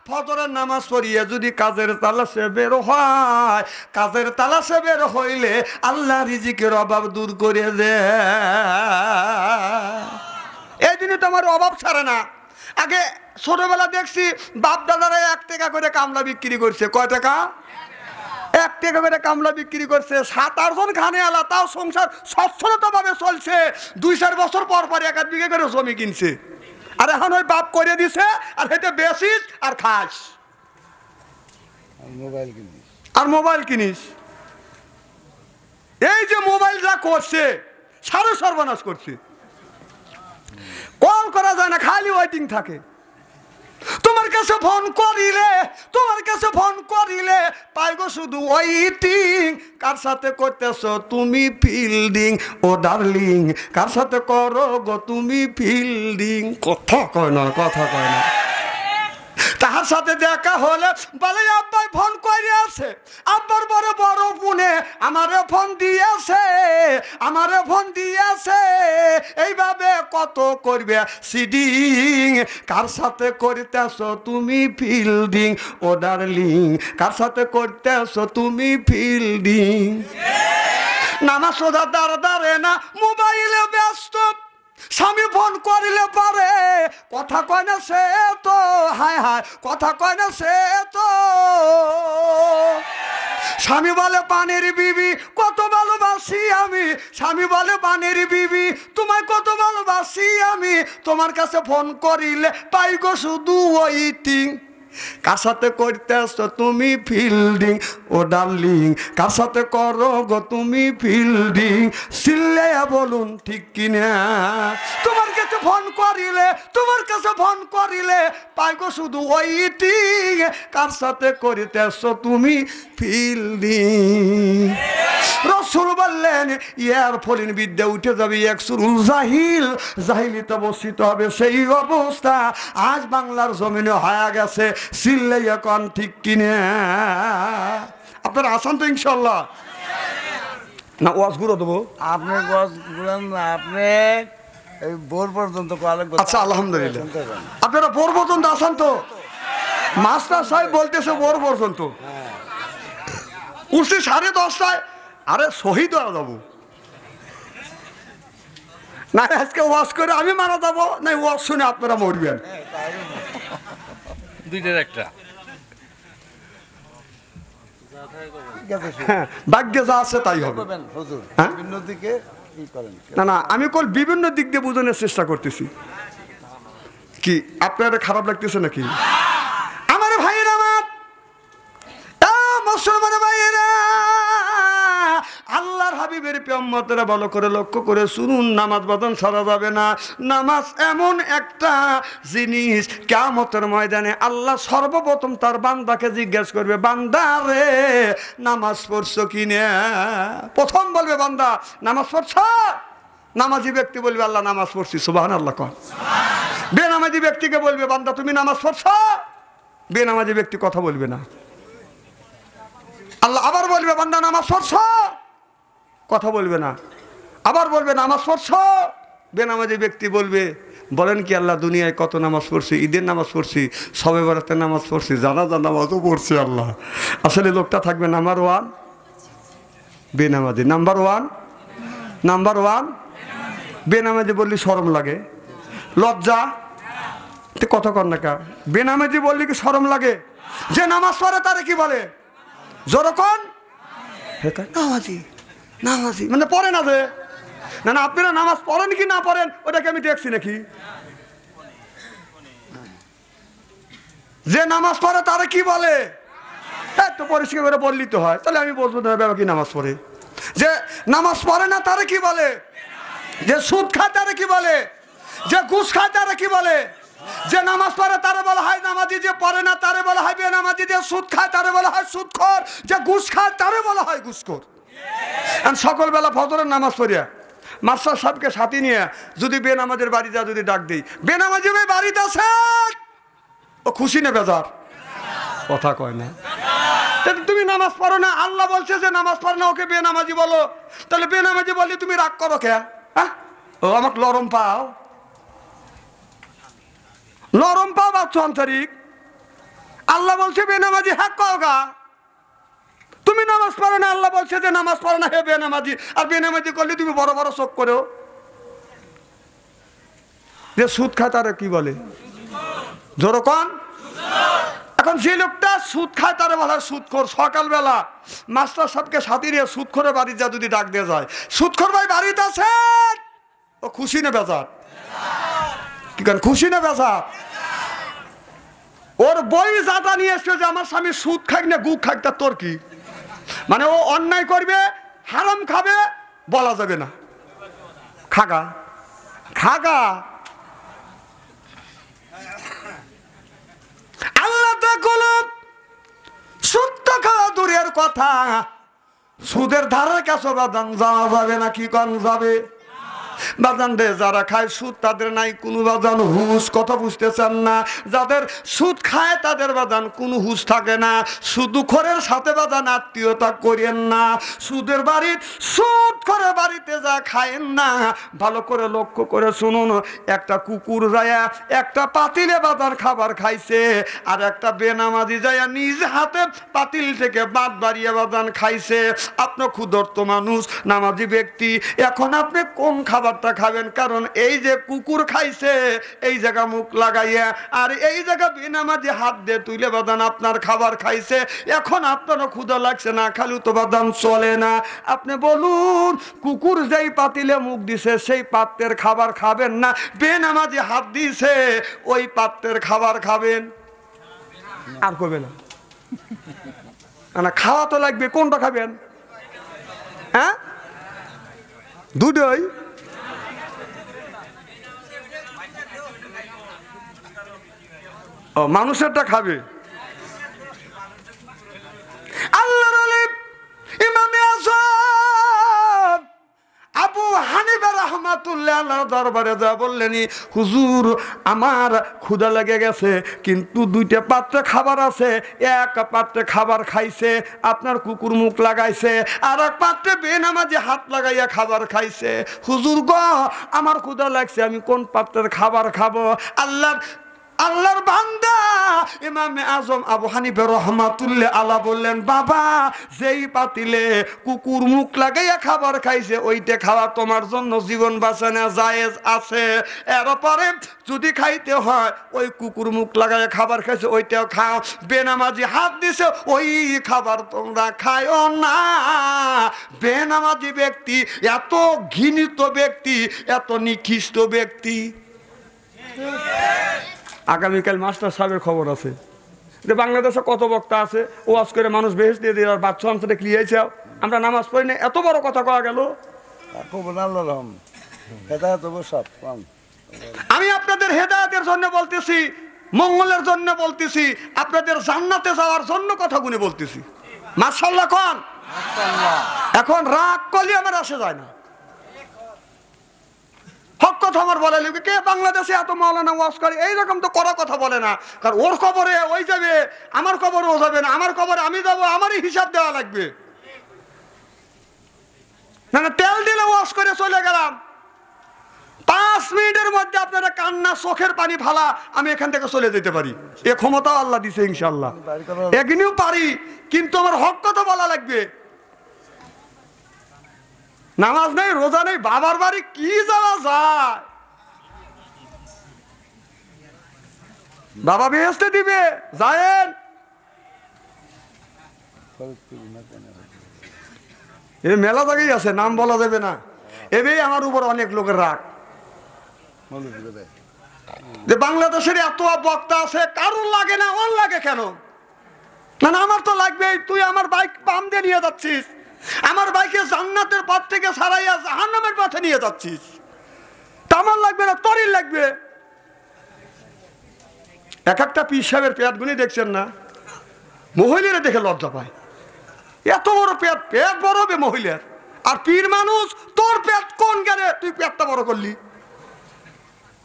[SPEAKER 1] ফজরের নামাজ পড়িয়া যদি কাজের তালাশে বের হয়, কাজের তালাশে বের হইলে আল্লাহ রিজিকের অভাব দূর করে দেয়। এই জন্য তো আমার অভাব ছাড়ে না। আগে ছোটবেলা দেখছি বাপ দাদারা 1 টাকা করে কামলা বিক্রি করছে। কয় টাকা? 1 টাকা করে কামলা বিক্রি করছে, 7-8 জন খানে আলা, তাও সংসার সচ্ছলতা ভাবে চলছে। 2-4 বছর পর পর 1 বিঘা করে জমি কিনছে। আর এখন ওই বাপ করে দিছে, আর হেঁটে বেশিস আর খাস আর মোবাইল কিনিস। এই যে মোবাইল যা করছে, সারা সর্বনাশ করছে। কল করা যায় না, খালি ওয়েটিং থাকে। তোমার কাছে ফোন করিলে পাইগো শুধু ওয়েটিং। কার সাথে করতেছো তুমি ফিল্ডিং, ও ডার্লিং, কার সাথে করো গো তুমি ফিল্ডিং? কথা কয় না। তাহার সাথে দেখা হলে বলে আব্বাই ফোন করে আছে, আব্বার বড় পুনে আমারে ফোন দিয়েছে, এইভাবে কত করবে সিডিং। কার সাথে করতেছো তুমি ফিল্ডিং, ও ডার্লিং, কার সাথে করতেছো তুমি ফিল্ডিং? নামাজ সোজা দাঁড়ে না, মোবাইলে ব্যস্ত। স্বামী ফোন করিলে পারে, কথা কয় না সে তো, হায় কথা কয় না সে তো। স্বামী বলে পানির বিবি কত ভালোবাসি আমি, স্বামী বলে পানির বিবি তোমায় কত ভালোবাসি আমি, তোমার কাছে ফোন করিলে পাই গো শুধু ওয়েটিং। কার সাথে করতেছ তুমি ফিল্ডিং ও ডার্লিং, কার সাথে করো গো তুমি ফিল্ডিং, চিল্লাইয়া বলুন ঠিক কিনা। তোমার কাছে ফোন করিলে, তোমার কাছে ফোন করিলে পাই গো শুধু ওইটিং, কার সাথে করিতেছ তুমি ফিল্ডিং। রসুল বললেন ইয়ার ফলিন বিদ্যা উঠে যাবে এক সুরুল জাহিল, জাহিলিতে বসিত হবে সেই অবস্থা আজ বাংলার জমিনে হয়ে গেছে। চিল্লাইয়া কন ঠিক কিনে। আপনারা আসান তো ইনশাল্লাহ না? ওয়াজ গুলো দেবো
[SPEAKER 2] আপনি ওয়াজ গুলান না, আপনি এই ভোর পর্যন্ত কলেজ।
[SPEAKER 1] আচ্ছা আলহামদুলিল্লাহ, আপনারা ভোর পর্যন্ত আসান তো? মাস্টার সাহেব বলতেছে ভোর পর্যন্ত, উঠছি 10:30টায়। আরে শহীদ হয়ে যাবো না আজকে ওয়াজ করে আমি মারা যাবো, না ওয়াজ শুনে আপনারা মরবেন।
[SPEAKER 2] দুইটার একটা
[SPEAKER 1] ভাগ্যে যা আছে তাই হবে। হ্যাঁ?
[SPEAKER 2] বিভিন্ন দিকে কি করেন?
[SPEAKER 1] না না, আমি কল বিভিন্ন দিক দিয়ে বোঝানোর চেষ্টা করতেছি। কি আপনার খারাপ লাগতেছে নাকি? আমার ভাইয়েরা, আমার মুসলমান ভাইয়েরা, আল্লাহর হাবিবের উম্মতেরা ভালো করে লক্ষ্য করে শুনুন, নামাজ বাঁধন ছাড়া যাবে না। নামাজ এমন একটা জিনিস, কিয়ামতের ময়দানে আল্লাহ সর্বপ্রথম তার বান্দাকে জিজ্ঞেস করবে, বান্দা রে নামাজ পড়ছো কিনা? প্রথম বলবে বান্দা নামাজ পড়ছ? নামাজি ব্যক্তি বলবে আল্লাহ নামাজ পড়ছি, সুবহানাল্লাহ কর। বেনামাজি ব্যক্তিকে বলবে বান্দা তুমি নামাজ পড়ছ? বেনামাজি ব্যক্তি কথা বলবে না। আল্লাহ আবার বলবে বান্দা নামাজ পড়ছ? কথা বলবে না। আবার বলবে নামাজ পড়ছ? বেনামাজি ব্যক্তি বলবে বলেন কি আল্লাহ দুনিয়ায় কত নামাজ পড়ছি, ঈদের নামাজ পড়ছি, শবে বরাতের নামাজ পড়ছি, জানাজা নামাজও পড়ছি আল্লাহ। আসলে লোকটা থাকবে নাম্বার 1 বেনামাজি। নাম্বার 1 বেনামাজি বললি শরম লাগে, লজ্জা কথা কর না কা? বেনামাজি বললি কি শরম লাগে? যে নামাজ পড়ে তারে কি বলে? যখন নামাজি, নামাজি মানে পড়ে না। যে না না, আপনারা নামাজ পড়েন কি না পড়েন ওটাকে আমি দেখছি নাকি? যে নামাজ পড়ে তারে কি বলে? তো পরিষ্কার করে বললি তো হয়, তাহলে আমি বলবো না বাবা কি নামাজ পড়ে। যে নামাজ পড়ে না তারে কি বলে? যে সুদ খায় তারে কি বলে? যে ঘুষ খায় তারে কি বলে? যে নামাজ পড়ে তারে বলা হয় নামাজি, যে পড়ে না তারে বলা হয় বেনামাজি, যে সুদ খায় তারে বলা হয় সুদখোর, যে ঘুষ খায় তারে বলা হয় ঘুষখোর। সকালবেলা ফজরের নামাজ পড়িয়া মাস্টার সাহেবকে সাথে নিয়ে যদি বেনামাজের বাড়ি যা যদি ডাক দিই, বেনামাজি ভাই বাড়িতে আছে, ও খুশি না বেজার? কথা কয় না। তুমি নামাজ পড়ো না, আল্লাহ বলছে যে নামাজ পড়ো না, ওকে বেনামাজি বলো। তাহলে বেনামাজি বললে তুমি রাগ করো কে? হ্যাঁ, ও আমাকে লরম পাও, নরম পাও বা আন্তরিক? আল্লাহ বলছে বেনামাজি, হ্যাঁ কওগা। তুমি নামাজ পড়ো না, আল্লাহ বলছে যে নামাজ পড়ো না, হে বেনামাজি। আর বেনামাজি করলে তুমি বড় বড় চোখ করো। যে সুদ খায় তারা কি বলে? যেরকম এখন যে লোকটা সুদ খায় তারা বলা হয় সুদখোর। সকালবেলা মাস্টার সাহেবকে সাথে নিয়ে সুদখোরের বাড়ি যা যদি ডাক দিয়ে যায়, সুদখোর ভাই বাড়িতে আছে, ও খুশি না বেজার? কি করেন, খুশি না বেজার? ওর বই যাতা নিয়ে এসছে যে আমার স্বামী সুদ খাক না গু খাক, তা তোর কি? মানে ও অন্যায় করবে, হারাম খাবে, বলা যাবে না। খাগা খাগা। আল্লাহ দেখল সুদ খাওয়া দূরের কথা, সুদের ধারের কাছে বাদান যাওয়া যাবে না। কি কন যাবে? বাজান রে, যারা খায় সুদ তাদের নাই কোনো বাজান হুঁশ। কথা বুঝতেছেন না? যাদের সুদ খায় তাদের বাজান কোনো হুঁশ থাকে না। সুদখোরের সাথে বাজান আত্মীয়তা করেন না। সুদের বাড়ির সুদ করে বাড়িতে যা খায়েন না। ভালো করে লক্ষ্য করে শুনুন, একটা কুকুর যায়া একটা পাতিলে বাজার খাবার খাইছে, আর একটা বেনামাজি যায়া নিজ হাতে পাতিল থেকে বাদ বাড়িয়ে বাজান খাইছে। আপনি ক্ষুধার্ত মানুষ, নামাজি ব্যক্তি, এখন আপনি কোন খাবারটা খাবেন? কারণ এই যে কুকুর খাইছে এই জায়গা মুখ লাগাইয়া, আর এই জায়গা বেনামাজি হাত দিয়ে তুলে বাদান আপনার খাবার খাইছে। এখন আপনারও ক্ষুধা লাগছে, না খালি তো বাদান চলে না। আপনি বলুন, কুকুর যেই পাতিলে মুখ দিছে সেই পাত্রের খাবার খাবেন না বেনামাজি হাত দিছে ওই পাত্রের খাবার খাবেন? আর কবে না না খাওয়া তো লাগবে কোনটা খাবেন হ্যাঁ দুটোই ও মানুষেরটা খাবে আল্লাহর ওলি ইমামে আযম আবু হানিফা রাহমাতুল্লাহ আলাইহির দরবারে যা বললেন হুজুর আমার ক্ষুধা লেগে গেছে কিন্তু দুইটা পাত্রে খাবার আছে এক পাত্রে খাবার খাইছে আপনার কুকুর মুখ লাগাইছে আর এক পাত্রে বেনামাজি হাত লাগাইয়া খাবার খাইছে হুজুর গো আমার ক্ষুধা লাগছে আমি কোন পাত্রের খাবার খাবো আল্লাহর বান্দা ইমামে আযম আবু হানিফা রাহমাতুল্লাহ আলাইহি বললেন বাবা যেই পাতিলে কুকুর মুখ লাগাইয়া খাবার খাইছে ওইটা খাওয়া তোমার জন্য জীবন বাঁচানো জায়েজ আছে এরপরে যদি খাইতে হয় ওই কুকুর মুখ লাগাইয়া খাবার খাইছে ওইটাও খাও বেনামাজি হাত দিছে ওই খাবার তোমরা খায়ও না বেনামাজি ব্যক্তি এত ঘৃণিত ব্যক্তি এত নিকৃষ্ট ব্যক্তি আগামীকাল মাস্টার সাহেবের খবর আছে যে বাংলাদেশে কত বক্তা আছে ওয়াজ করে মানুষ বেহেস দিয়ে দিয়ে আর বাচ্চা অন্তরে ক্লিয়াইছে আমরা নামাজ পড়ি না এত বড় কথা কওয়া গেল আমি আপনাদের হেদায়েতের জন্য বলতেছি মঙ্গলের জন্য বলতেছি আপনাদের জান্নাতে যাওয়ার জন্য কথাগুলো বলতেছি মাশাআল্লাহ কোন এখন রাগ করলে আমার আসে যায় না হক কথা আমার বলে লিখবে কে বাংলাদেশে এত মাওলানা ওয়াজ করে এইরকম তো করা কথা বলে না কারণ ওর খবরে ওই যাবে আমার খবরে ও যাবে না আমার খবরে আমি যাবো আমারই হিসাব দেওয়া লাগবে না না তেল দিলে ওয়াজ করে চলে গেলাম 5 মিনিটের মধ্যে আপনারা কান্না চোখের পানি ফালা আমি এখান থেকে চলে যেতে পারি এ ক্ষমতাও আল্লাহ দিছে ইনশাআল্লাহ এগিনিও পারি কিন্তু আমার হক কথা বলা লাগবে নামাজ নেই রোজা নেই বাবার বাড়ি কি যাওয়া যায় বাবা বেহেশতে দিবে যায়েন এই মেলা জায়গায় আছে নাম বলা যাবে না এবেই আমার উপর অনেক লোকের রাগ যে বাংলাদেশের এত বক্তা আছে কারোর লাগে না ওর লাগে কেন না আমার তো লাগবে তুই আমার বাইক পাম দিয়ে নিয়ে যাচ্ছিস আমার বাইকে জান্নাতের পথ থেকে ছাড়াইয়া জাহান্নামের পথে নিয়ে যাচ্ছিস আমার লাগবে না তোরই লাগবে এক একটা পীর সাহেবের পেট গুনি দেখছেন না মহিলারা দেখে লজ্জা পায় এত বড় পেট পেট বড় হবে মহিলার আর পীর মানুষ তোর পেট কোন গেলে তুই পেটটা বড় করলি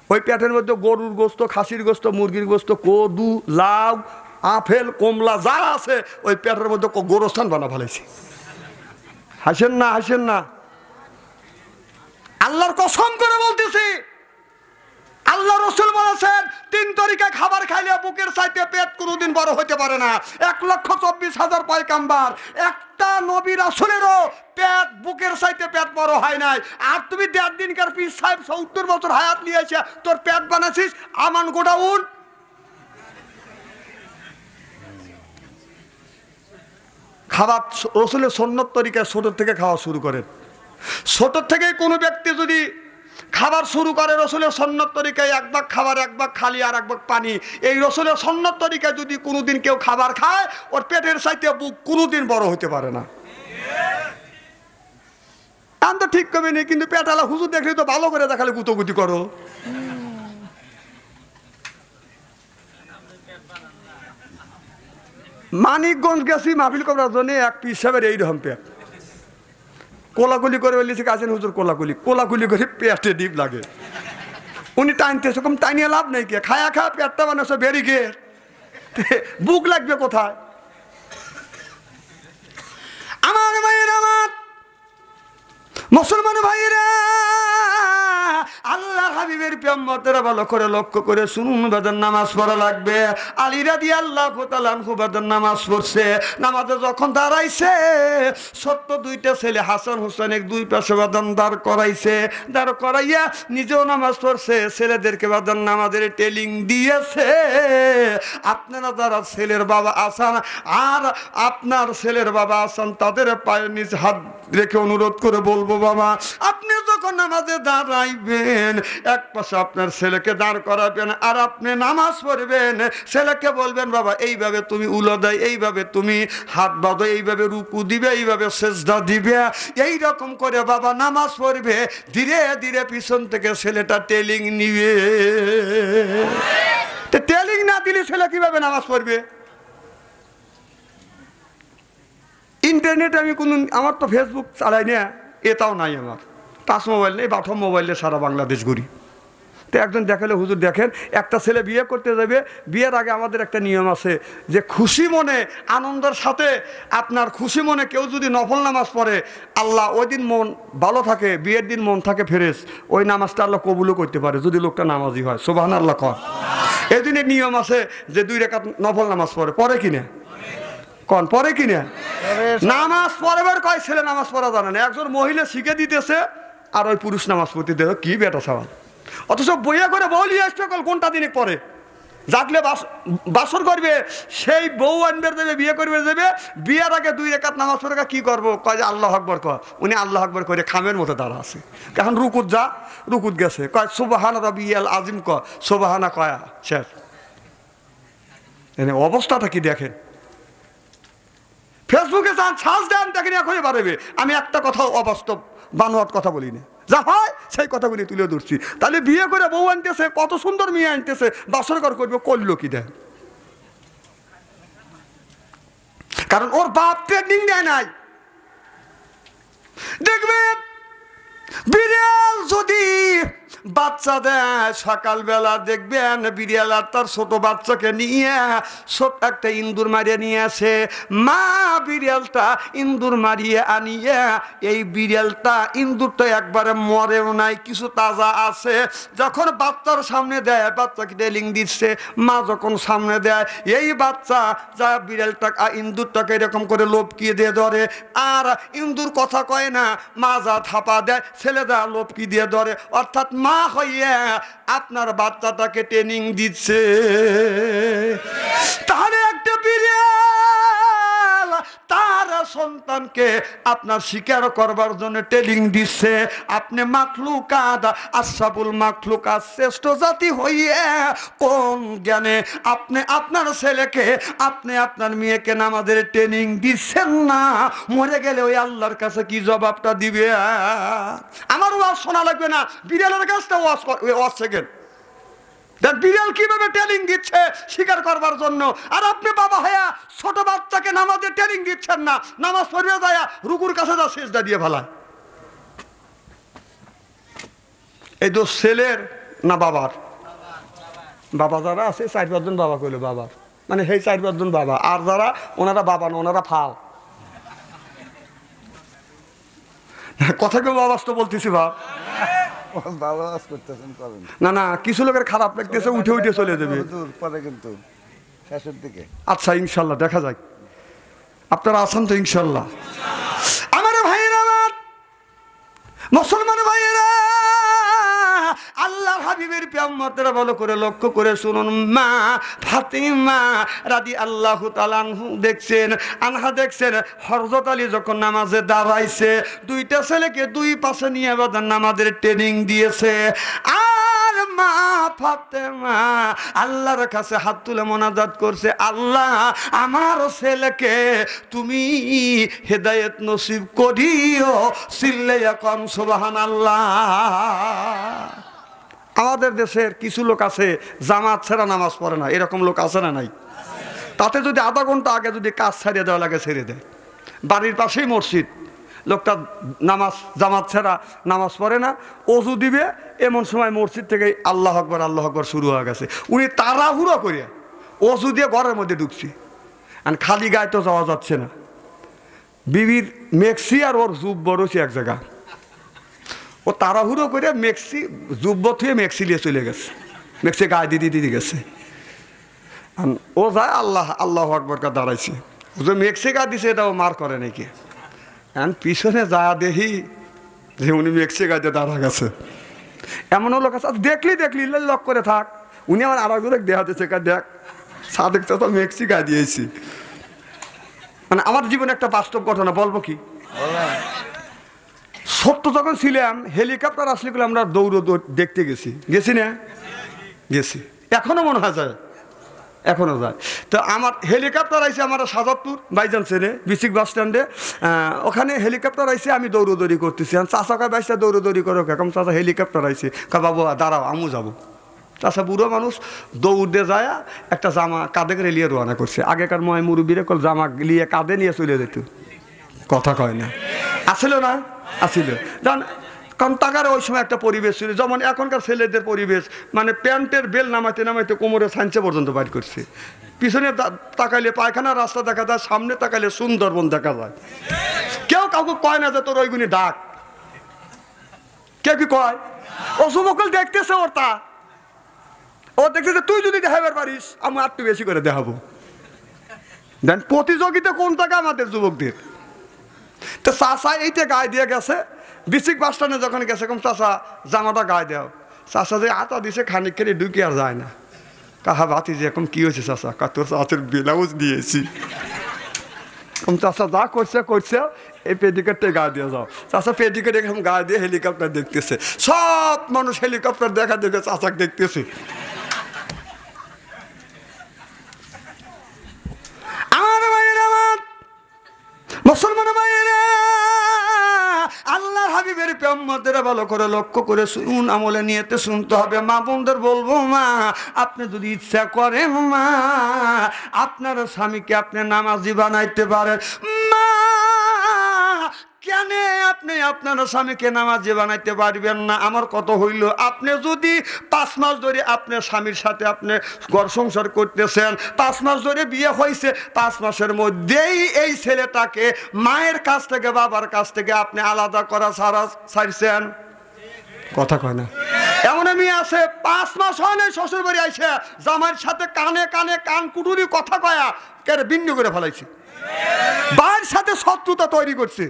[SPEAKER 1] ওই পেটের মধ্যে গরুর গোস্ত খাসির গোস্ত মুরগির গোস্ত কদু লাউ আপেল কমলা যা আছে ওই পেটের মধ্যে গোরস্থান বানা ফেলেছি হাসেন না আল্লাহর কসম করে বলতেছি আল্লাহ রাসূল বলেছেন 3 তরিকা খাবার খাইলে বুকের চাইতে পেট কোনোদিন বড় হতে পারে না 1,24,000 পয়গাম্বার একটা নবী রাসূলেরও পেট বুকের চাইতে পেট বড় হয় নাই আর তুমি 1.5 দিনকার পীর সাহেব 70 বছর হায়াত নিয়েছে তোর পেট বানাছিস আমান গোডাউন খাবার রাসূলের সুন্নাত তরিকায় ছোট থেকে খাওয়া শুরু করেন ছোট থেকে কোনো ব্যক্তি যদি খাবার শুরু করে রাসূলের সুন্নাত তরিকায় এক ভাগ খাবার এক ভাগ খালি আর এক ভাগ পানি এই রাসূলের সুন্নাত তরিকায় যদি কোনোদিন কেউ খাবার খায় ওর পেটের চাইতে বুক কোনোদিন বড় হতে পারে না আমি তো ঠিক কবি নেই কিন্তু পেটালা হুজুর দেখলে তো ভালো করে দেখালে গুতগুতি করো মানিকগঞ্জ গেছি মাহফিল করার জন্য এক পীর সাহেবের এইরকম পেট কোলাকুলি করে বলেছি কাছেন হুজুর কোলাকুলি করে পেটে ডিপ লাগে উনি টানতেছে কম টানিয়ে লাভ নেই কে খায়া খা পেটটা বানাচ্ছে বেরিয়ে বুক লাগবে কোথায় আমার ভাইয়ের আমার মুসলমান ভাইয়েরা আল্লাহ হাবিবের পেম্মতেরা ভালো করে লক্ষ্য করে শুনুন বেদন নামাজ পড়া লাগবে আলী রাদিয়াল্লাহু তাআলা আনহু বেদন নামাজ পড়ছে নামাজে যখন দাঁড়াইছে ছোট্ট দুইটা ছেলে হাসান হুসেন এক দুই পাশে বেদন দাঁড় করাইয়া নিজেও নামাজ পড়ছে ছেলেদেরকে বেদন নামাজের টেলিং দিয়েছে আপনারা যারা ছেলের বাবা আছেন আর আপনার ছেলের বাবা আছেন তাদের পায়ে নিজ হাত রেখে অনুরোধ করে বলবো বাবা আপনি যখন নামাজে দাঁড়াইবেন এক পাশে আপনার ছেলেকে দাঁড় করাবেন আর আপনি নামাজ পড়বেন। ছেলেকে বলবেন বাবা এইভাবে তুমি উলো দেয়, এইভাবে তুমি হাত বাঁধো, এইভাবে রুকু দিবে, এইভাবে সেজদা দিবে, এই রকম করে বাবা নামাজ পড়বে। ধীরে ধীরে পিছন থেকে ছেলেটা টেলিং নিবে। টেলিং না দিলে ছেলে কিভাবে নামাজ পড়বে? ইন্টারনেট আমি আমার তো ফেসবুক চালাই না, এটাও নাই আমার, টাচ মোবাইল নেই, বাথম মোবাইলে সারা বাংলাদেশ ঘুরি। তো একজন দেখালে হুজুর দেখেন একটা ছেলে বিয়ে করতে যাবে, বিয়ের আগে আমাদের একটা নিয়ম আছে যে খুশি মনে আনন্দের সাথে আপনার খুশি মনে কেউ যদি নফল নামাজ পড়ে আল্লাহ ওই দিন মন ভালো থাকে, বিয়ের দিন মন থাকে ফ্রেশ, ওই নামাজটা আল্লাহ কবুলও করতে পারে যদি লোকটা নামাজি হয়। সুবহানাল্লাহ কর। এই দিনের নিয়ম আছে যে 2 রাকাত নফল নামাজ পড়ে কিনা কন, পরে কিনা নামাজ পড়াবার কয় ছেলে নামাজ পড়া জানে না, একজন মহিলা শিখে দিতেছে আর ওই পুরুষ নামাজ পড়তে দেবে, কি বেটা সওয়াল। অথচ বইয়া করে বলি আসতে কোনটা দিনে পরে জাগলে বাসর করবে, সেই বউ আনবে দেবে, বিয়ে করবে দেবে, বিয়ের আগে 2 রাকাত নামাজ পড়ে কি করবো, কয় যে আল্লাহ আকবর কয়। উনি আল্লাহ আকবর করে খামের মতো দাঁড়া আছে, এখন রুকুত যা, রুকুত গেছে, কয় সুবহানা রাব্বিয়াল আযীম কয়, সুবহানা কয়া শেষ। অবস্থাটা কি দেখেন। ফেসবুকে যান সার্চ দেন দেখেন এখনই পারবে। আমি একটা কথা অবাস্তব বানোয়াট কথা বলি না, যা হয় সেই কথাগুলি তুলে ধরছি। তাহলে বিয়ে করে বউ আনতেছে, কত সুন্দর মেয়ে আনতেছে, বাসর ঘর করবে, করলো কি দেয়? কারণ ওর বাপ ট্রেনিং দেয় নাই। দেখবেন বিড়াল যদি বাচ্চা দেয় সকালবেলা দেখবেন বিড়াল আর তার ছোট বাচ্চাকে নিয়ে ছোট্ট একটা ইন্দুর মারিয়ে নিয়ে আসে। মা বিড়ালটা ইন্দুর মারিয়ে আনিয়ে এই বিড়ালটা ইন্দুরটা একবারে মরেও নাই, কিছু তাজা আছে। যখন বাচ্চার সামনে দেয়, বাচ্চাকে টেলিং দিচ্ছে, মা যখন সামনে দেয় এই বাচ্চা যা বিড়ালটা ইন্দুরটাকে এরকম করে লপকিয়ে দিয়ে ধরে, আর ইন্দুর কথা কয় না, মা যা থাপা দেয় ছেলে যা লপকি দিয়ে ধরে, অর্থাৎ মা হইয়া আপনার বাচ্চাটাকে ট্রেনিং দিচ্ছে। তাহলে একটা বিড়াল তার সন্তানকে আপনার শিকার করবার জন্য ট্রেনিং দিচ্ছে। আপনি মাখলুকাত আশরাফুল মাখলুকাত শ্রেষ্ঠ জাতি হইয়া কোন জ্ঞানে আপনি আপনার ছেলেকে, আপনি আপনার মেয়েকে নামাজের ট্রেনিং দিচ্ছেন না? মরে গেলে ওই আল্লাহর কাছে কি জবাবটা দিবে? আমার ওয়াজ শোনা লাগবে না, বিড়ালের কাছটা ওয়াজ সেকেন্ড। বিড়াল কিভাবে ট্রেনিং দিচ্ছে শিকার করবার জন্য, আর আপনি বাবা হ্যাঁ ছোট বাচ্চাকে নামাজের ট্রেনিং দিচ্ছেন না, নামাজ পড়বে যায় রুকুর কাছে যা সেজদা দিয়ে ফেলায়। এই দোষ ছেলের না বাবার? বাবা যারা আছে 4-5 জন বাবা কইলো বাবার, মানে সেই 4-5 জন বাবা, আর যারা ওনারা বাবা না, ওনারা ফাল। কথা কেউ অবাস্তব বলতেছি বাপ, না না কিছু লোকের খারাপ লাগতেছে, উঠে উঠে চলে যাবে পরে কিন্তু শেষের দিকে। আচ্ছা ইনশাল্লাহ দেখা যায়, আপনারা আছেন তো ইনশাল্লাহ? আমার ভাইয়েরা, আমার মুসলমান ভাইয়েরা, আল্লাহর হাবিবের পেয়াম্মতেরা ভালো করে লক্ষ্য করে শুনুন। মা ফাতিমা রাদিয়াল্লাহু তাআলা আনহা দেখছেন হযরত আলী যখন নামাজে দাঁড়াইছে 2টা ছেলেকে 2 পাশে নিয়ে বাদান নামাজের ট্রেনিং দিয়েছে। আর মা ফাতিমা আল্লাহর কাছে হাত তুলে মোনাজাত করছে, আল্লাহ আমার ছেলেকে তুমি হেদায়েত নসিব করিও, চিল্লাইয়া কোন সুবহানাল্লাহ। আমাদের দেশের কিছু লোক আছে জামাত ছাড়া নামাজ পড়ে না, এরকম লোক আছে না নাই? তাতে যদি আধা ঘন্টা আগে যদি কাজ ছাড়িয়ে দেওয়া লাগে ছেড়ে দেয়। বাড়ির পাশেই মসজিদ, লোকটা জামাত ছাড়া নামাজ পড়ে না, অজু দিবে এমন সময় মসজিদ থেকে আল্লাহ আকবার শুরু হয়ে গেছে। উনি তাড়াহুড়ো করে অজু দিয়ে ঘরের মধ্যে ঢুকছে, আর খালি গায়ে তো যাওয়া যাচ্ছে না। বিবির মেক্সি আর ওর জুব্ব রয়েছে এক জায়গা, ও তাড়াহুড়ো করে মেক্সি জুব্ব থুয়ে মেক্সি নিয়ে চলে গেছে, মেক্সি গায়ে দিদি গেছে। ও যায় আল্লাহ আকবার দাঁড়াইছে, ও যে মেক্সি গা দিছে এটা ও মার করে নাকি। পিছনে যা দেখি যে উনি মেক্সি গায়ে দাঁড়া গেছে। এমনও লোক আছে দেখলি লক করে থাক, উনি আমার আর দেখ দেহা দিচ্ছে, দেখ সাদেক তো মেক্সি গায়ে দিয়েছি। মানে আমার জীবনে একটা বাস্তব ঘটনা বলবো কি, ছোট্ট যখন ছিলাম হেলিকপ্টার আসলে আমরা দৌড় দেখতে গেছি না, গেছি, এখনো মনে হয় যায়, এখনো যায়। তো আমার হেলিকপ্টার আইছে আমার সাজাদপুর বাইজান সেনে বিসিক বাস স্ট্যান্ডে, ওখানে হেলিকপ্টার আইছে, আমি দৌড়দৌড়ি করতেছি। চাষা বাইসা দৌড়দৌড়ি করো কেমন, চাষা হেলিকপ্টার আইছে, বাবু দাঁড়াও আমু যাবো। চাষা বুড়ো মানুষ দৌড় দিয়ে যায়, একটা জামা কাঁধে করে নিয়ে রওনা করছে। আগেকার ময় মুরব্বীরে কল জামা নিয়ে কাঁধে নিয়ে চলে যেত, কথা কয় না, আসিল না, আসিল। কারণ টাকার ওই সময় একটা পরিবেশ ছিল, যেমন এখনকার ছেলেদের পরিবেশ, মানে প্যান্টের বেল নামাইতে নামাইতে কোমরে সাইন্সে পর্যন্ত বাইর করছে। পিছনে তাকাইলে পায়খানার রাস্তা দেখা যায়, সামনে তাকাইলে সুন্দরবন দেখা যায়। কেউ কাউকে কয় না যে তোর ওইগুলি ডাক, কেউ কি কয়? ও যুবকল দেখতেছে, ও দেখতেছে তুই যদি দেখাবার পারিস আমি আর একটু বেশি করে দেখাবো। দেন প্রতিযোগিতা কোন টাকা আমাদের যুবকদের। তো চাষা এইটা গায়ে দিয়ে গেছে, বিসিক বাস স্ট্যান্ডে যখন গেছে কম চাষা জামাটা গায়ে দেও, চাষা যে আটা দিছে খানিক খেলে ঢুকে আর যায় না। কাহা বাতি যে এখন কি হয়েছে চাষা, তোর চাষের ব্লাউজ দিয়েছি। কম চাষা যা করছে এই পেডিকেটটা গায়ে দিয়ে যাও। চাষা পেডিকেট এরকম গায়ে দিয়ে হেলিকপ্টার দেখতেছে, সব মানুষ হেলিকপ্টার দেখা দেখে চাষাকে দেখতেছে। আমার ভাইয়ের, আমার মুসলমান ভাইয়েরা, আল্লাহর হাবিবের পেম্মতেরা ভালো করে লক্ষ্য করে শুনুন, আমলে নিয়েতে শুনতে হবে। মা বোনদের বলবো, মা আপনি যদি ইচ্ছা করেন, মা আপনার স্বামীকে আপনি নামাজি বানাইতে পারেন। মা কেন আপনি আপনার স্বামীকে নামাজি বানাইতে পারবেন না? আমার কত হইল, আপনি যদি 5 মাস ধরে আপনার স্বামীর সাথে আপনি ঘর সংসার করতেছেন, 5 মাস ধরে বিয়ে হয়েছে, 5 মাসের মধ্যেই এই ছেলেটাকে মায়ের কাছ থেকে বাবার কাছ থেকে আপনি আলাদা করা ছাড়ছেন, কথা কয় না। এমন মেয়ে আছে 5 মাস হয় না শ্বশুর বাড়ি আইসে জামাইয়ের সাথে কানে কানে কান কুটুরি কথা কয়া কেন ভিন্ন করে ফেলাইছে, বাড়ির সাথে শত্রুতা তৈরি করছে।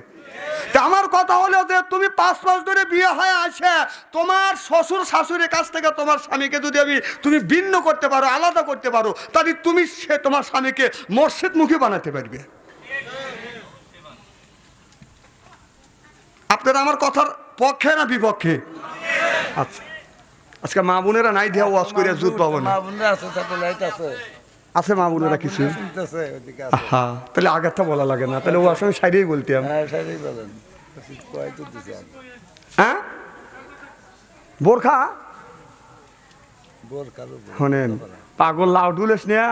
[SPEAKER 1] আমার কথা হলো যে তুমি 5 মাস ধরে বিয়ে হয়ে আসে তোমার শ্বশুর শাশুড়ির কাছ থেকে তোমার স্বামীকে যদি তুমি ভিন্ন করতে পারো, আলাদা করতে পারো, তাহলে তুমি তোমার স্বামীকে মসজিদমুখী বানাতে পারবে। আপনারা আমার কথার পক্ষে না বিপক্ষে? আচ্ছা, আজকে মা বোনেরা নাই দিয়া ওয়াজ করে জুত পাবো না। আছে মা বোনেরা কিছু, হ্যাঁ, তাহলে আগেরটা বলা লাগে না, তাহলে ও আসলে সাইডেই বলতাম। হ্যাঁ, বোরখা শোনেন, পাগল লাউ ডুলেস নিয়া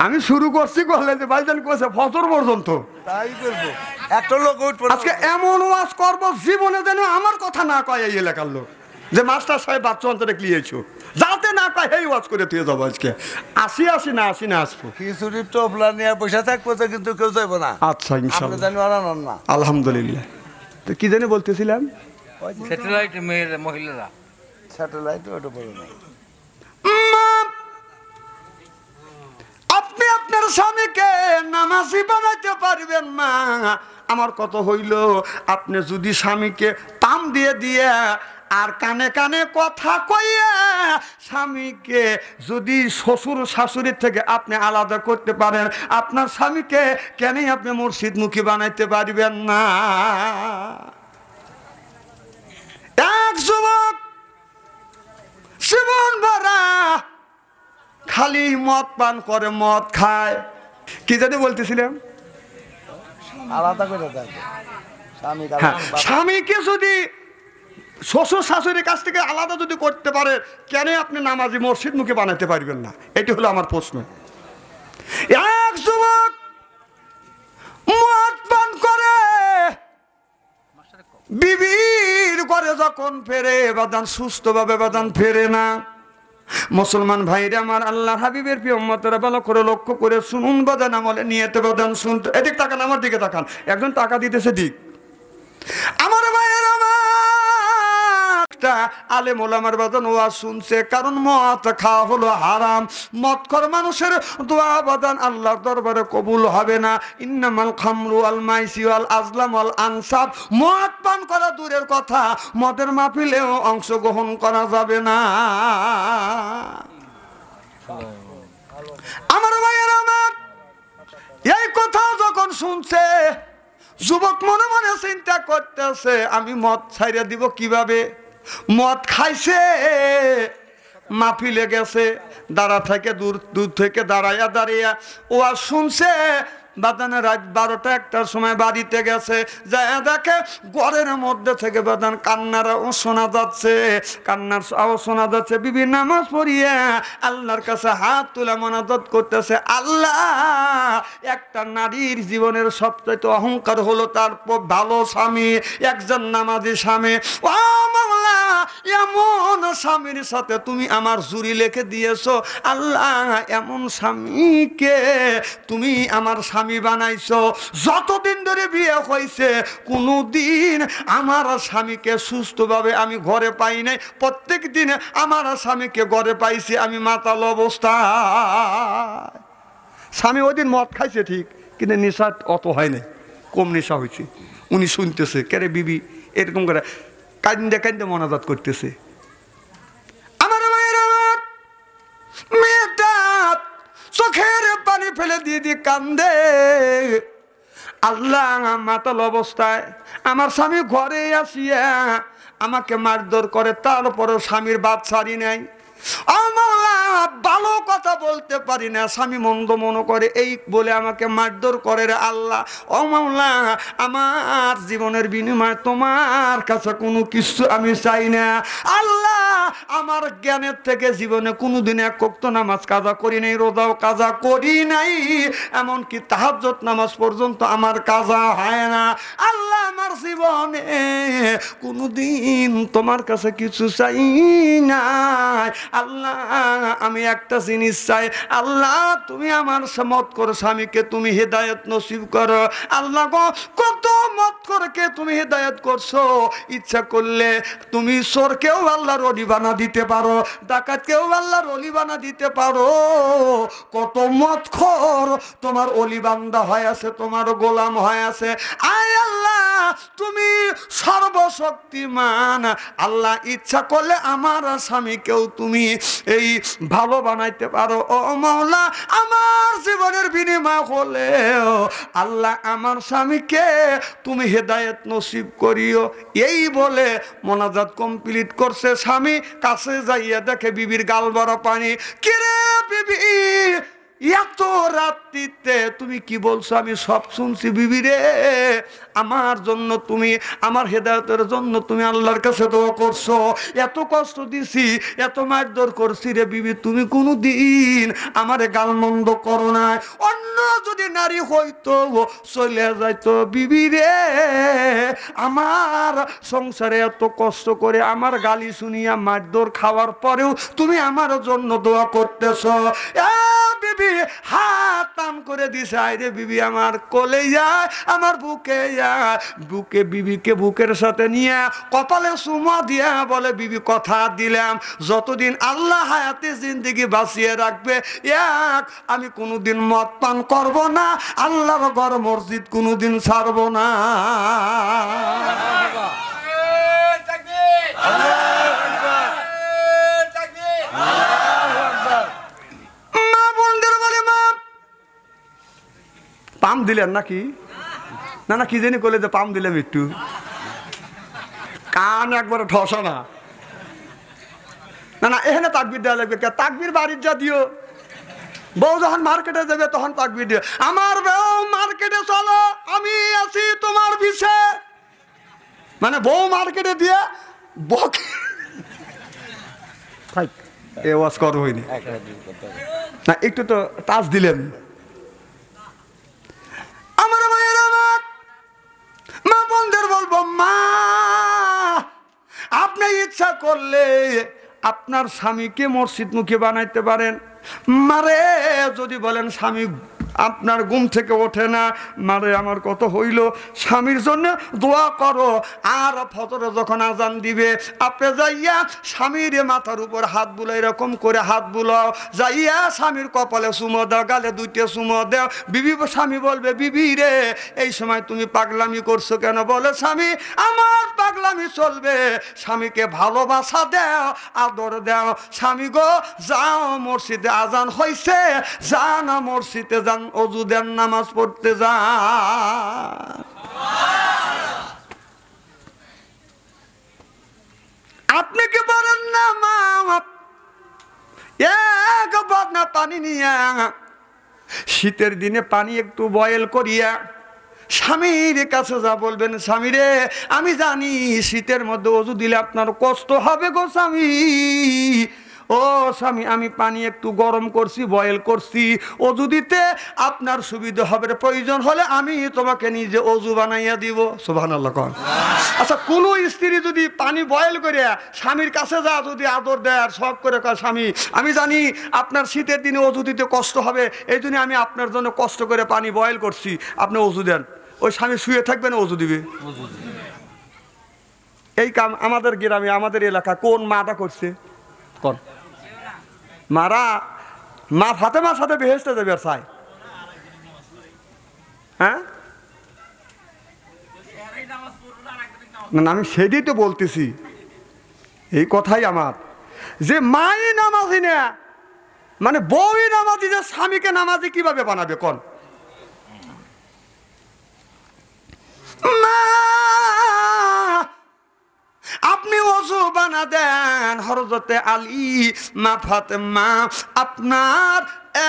[SPEAKER 1] আমি শুরু করছি কলেজে ভাইজান কইছে ফজর পর্যন্ত, তাই করব। একটা লোক আজকে এমন ওয়াজ করব জীবনে যেন আমার কথা না কয় এই এলাকার লোক, যে মাস্টার সাহেব বাচ্চা অন্তরে ক্লিয়েছো যাতে না কয় এই ওয়াজ করে তুই যাবো। আজকে আসি না আসবো,
[SPEAKER 2] খিচুড়ি টোপলা নিয়ে পয়সা থাকবো তো, কিন্তু কেউ যাইব না।
[SPEAKER 1] আচ্ছা ইনশাআল্লাহ, আলহামদুলিল্লাহ। তো কি জানি বলতেছিলাম,
[SPEAKER 2] স্যাটেলাইট মেয়ের মহিলারা, স্যাটেলাইট ওটা বলে না।
[SPEAKER 1] আপনি আপনার স্বামীকে নামাজি বানাইতে পারবেন না। আমার কত হইল, আপনি যদি স্বামীকে পাম দিয়ে আর কানে কানে কথা কইয়া স্বামীকে যদি শ্বশুর শাশুড়ির থেকে আপনি আলাদা করতে পারেন, আপনার স্বামীকে কেন আপনি মসজিদমুখী বানাইতে পারবেন না? এক যুবক জীবন ভরা খালি মদ পান করে, মদ খায়। কি জানি বলতেছিলাম,
[SPEAKER 2] আলাদা করে থাকে
[SPEAKER 1] স্বামীকে যদি শ্বশুর শাশুড়ির কাছ থেকে আলাদা যদি করতে পারে, কেন আপনি নামাজি মসজিদমুখী বানাতে পারবেন না? এটি হলো আমার প্রশ্ন। এক যুবক মদ পান করে বিবির ঘরে যখন ফেরে, বাদান সুস্থভাবে বাদান ফেরে না। মুসলমান ভাইরা আমার, আল্লাহর হাবিবের প্রিয় উম্মতেরা ভালো করে লক্ষ্য করে শুনুন, বাদান আমলে নিয়তে বাদান শুনতে। এদিক তাকান, আমার দিকে তাকান, একজন টাকা দিতেছে দিক। আমার ভাইয়ের, আমার আলেম ওলামার বাদান ওয়াজ শুনছে, কারণ মদ খাওয়া হলো হারাম। মদখোর মানুষের দোয়া বাদান আল্লাহর দরবারে কবুল হবে না। ইন্নামাল খামরু ওয়াল মাইসি ওয়াল আজলাম ওয়াল আনসাব, মদ পান করা দূরের কথা, মদের মাহফিলেও অংশগ্রহণ করা যাবে না। আমার ভাইয়ের, আমার এই কথা যখন শুনছে যুবক মনে মনে চিন্তা করতেছে আমি মদ ছাইড়া দিব কিভাবে। মদ খাইছে, মাহফিলে গেছে, দাঁড়া থেকে দূর থেকে দাঁড়াইয়া দাঁড়িয়া ও আর শুনছে। বাদানে রাত 12টা 1টার সময় বাড়িতে গেছে, যায় দেখে ঘরের মধ্যে থেকে বাদান কান্নার শোনা যাচ্ছে, কান্নার আওয়াজ শোনা যাচ্ছে। বিবি নামাজ পড়িয়া আল্লাহর কাছে হাত তুলে মোনাজাত করতেছে, আল্লাহ একটা নারীর জীবনের সবচেয়ে অহংকার হলো তার ভালো স্বামী, একজন নামাজি স্বামী। ও মাওলা, এমন স্বামীর সাথে তুমি আমার জুরি লিখে দিয়েছো আল্লাহ, এমন স্বামীকে তুমি আমার স্বামী বানাইছো। যতদিন ধরে বিয়ে হয়েছে কোনোদিন আমার স্বামীকে সুস্থভাবে আমি ঘরে পাই নাই। প্রত্যেক দিন আমার স্বামীকে ঘরে পাইছি আমি মাতাল অবস্থায়। স্বামী ওই দিন মদ খাইছে ঠিক, কিন্তু নেশা অত হয় নাই, কম নেশা হয়েছে। উনি শুনতেছে, কেরে বিবি এরকম করে কান্দে কান্দে মোনাজাত করতেছে। আমার মায়ের আমার মেয়েটা চোখের পানি ফেলে দিয়ে কান্দে, আল্লাহ মাতাল অবস্থায় আমার স্বামী ঘরে আসিয়া আমাকে মারধর করে, তারপরও স্বামীর বাদ ছাড়ি নাই। ভালো কথা বলতে পারি না, স্বামী মন্দ মনে করে এই বলে আমাকে মারধর করে রে আল্লাহ। ও মাওলা, আমার জীবনের বিনিময়ে তোমার কাছে কোনো কিছু আমি চাই না আল্লাহ। আমার জ্ঞানের থেকে জীবনে কোনোদিন এক ওয়াক্ত নামাজ কাজা করি নাই, রোজাও কাজা করি নাই, এমনকি তাহাজ্জুদ নামাজ পর্যন্ত আমার কাজা হয় না আল্লাহ। আমার জীবনে কোনোদিন তোমার কাছে কিছু চাই না আল্লাহ। আমি একটা জিনিস চাই আল্লাহ, তুমি আমার মত করো স্বামীকে তুমি হেদায়েত নসিব করো আল্লাহ গো। কত মত করকে তুমি হেদায়েত করছো, ইচ্ছা করলে তুমি চোরকেও আল্লাহর ওলি বানা দিতে পারো, ডাকাতকেও আল্লাহর ওলি বানা দিতে পারো। কত মতখোর তোমার ওলি বান্দা হয়ে আছে, তোমার গোলাম হয়ে আছে। আয় আল্লাহ, তুমি সর্বশক্তিমান আল্লাহ, ইচ্ছা করলে আমার স্বামীকেও তুমি এই ভালো বানাইতে পারো। ও মাওলা, আমার জীবনের বিনিময় হলেও আল্লাহ আমার স্বামীকে তুমি হেদায়েত নসিব করিও। এই বলে মোনাজাত কমপ্লিট করছে। স্বামী কাছে যাইয়া দেখে বিবির গাল বড় পানি। কিরে বিবি, এত রাত্রিতে তুমি কি বলছো? আমি সব শুনছি বিবি রে, আমার জন্য তুমি, আমার হেদায়েতের জন্য তুমি আল্লাহর কাছে দোয়া করছো। এত কষ্ট দিছি, এত মারধর করছি রে বিবি, তুমি কোনো দিন আমারে গালমন্দ করো না। অন্য যদি নারী হইতো চলে যাইতো বিবি রে, আমার সংসারে এত কষ্ট করে আমার গালি শুনিয়া মারধর খাওয়ার পরেও তুমি আমার জন্য দোয়া করতেছো। বিবি হাত টান করে দিছে, আইরে বিবি আমার কোলে যায়, আমার বুকে যায়, বুকে বিবিকে বুকের সাথে নিয়ে কপালে চুমা দিয়া বলে বিবি কথা দিলাম যতদিন আল্লাহ হায়াতে জিন্দেগি বাঁচিয়ে রাখবে এক আমি কোনোদিন মদ পান করব না, আল্লাহর ঘর মসজিদ কোনোদিন ছাড়বো না। পাম দিলেন নাকি? না না, কি জানি করলে যে পাম দিলাম একটু, কান একবারে ঠসা না। না না, এখানে তাকবির দেওয়া লাগবে। তাকবির বাড়ির যা দিও, বউ যখন মার্কেটে যাবে তখন তাকবির দিও। আমার বউ মার্কেটে চলো, আমি আছি তোমার পিছে। মানে বউ মার্কেটে দিয়ে বক এ ওয়াজ করো হয়নি না, একটু তো টাচ দিলেন। আমার মায়ের আমার মা বোনদের বলবো, মা আপনি ইচ্ছা করলে আপনার স্বামীকে মসজিদমুখী বানাইতে পারেন। মারে যদি বলেন স্বামী আপনার ঘুম থেকে ওঠে না, মারে আমার কত হইল, স্বামীর জন্য দোয়া করো। আর ফজরে যখন আজান দিবে আপনি যাইয়া স্বামীর মাথার উপর হাত বুলাই, এরকম করে হাত বুলাও, যাইয়া স্বামীর কপালে চুমো দাও, গালে দুইটা চুমো দাও। বিবি স্বামী বলবে, বিবি রে এই সময় তুমি পাগলামি করছো কেন? বলে স্বামী আমার পাগলামি চলবে, স্বামীকে ভালোবাসা দাও, আদর দাও। স্বামী গো যাও মসজিদে আজান হয়েছে, যা না মসজিদে যান, অজু দেন, নামাজ পড়তে যান। আপনি কি পারেন না মা এক বদনা পানি নিয়ে শীতের দিনে পানি একটু বয়েল করিয়া স্বামীর কাছে যা বলবেন, স্বামী রে আমি জানি শীতের মধ্যে ওযু দিলে আপনার কষ্ট হবে গো স্বামী, ও স্বামী আমি পানি একটু গরম করছি, বয়েল করছি, ওযু দিতে আপনার সুবিধা হবে, প্রয়োজন হলে আমি তোমাকে নিজে ওযু বানাইয়া দিব। সুবহানাল্লাহ কোন। আচ্ছা কোন স্ত্রী যদি পানি বয়েল করে স্বামীর কাছে যা যদি আদর দেয় আর শখ করে কয়, স্বামী আমি জানি আপনার শীতের দিনে ওযু দিতে কষ্ট হবে, এই জন্য আমি আপনার জন্য কষ্ট করে পানি বয়েল করছি, আপনি ওযু দেন, ওই স্বামী শুয়ে থাকবেন ওযু দিবে। এই কাম আমাদের গ্রামে আমাদের এলাকা কোন মাটা করছে? কোন মারা? মা ফাতেমার সাথে বেহেশতে যাবে আর চাই? হ্যাঁ না, আমি সেটাই তো বলতেছি, এই কথাই আমার, যে মাই নামাজি না মানে বউই নামাজি, যে স্বামীকে নামাজি কিভাবে বানাবে কোন? মা আপনি ওযু বানা দেন, হযরতে আলী মা ফাতেমা আপনার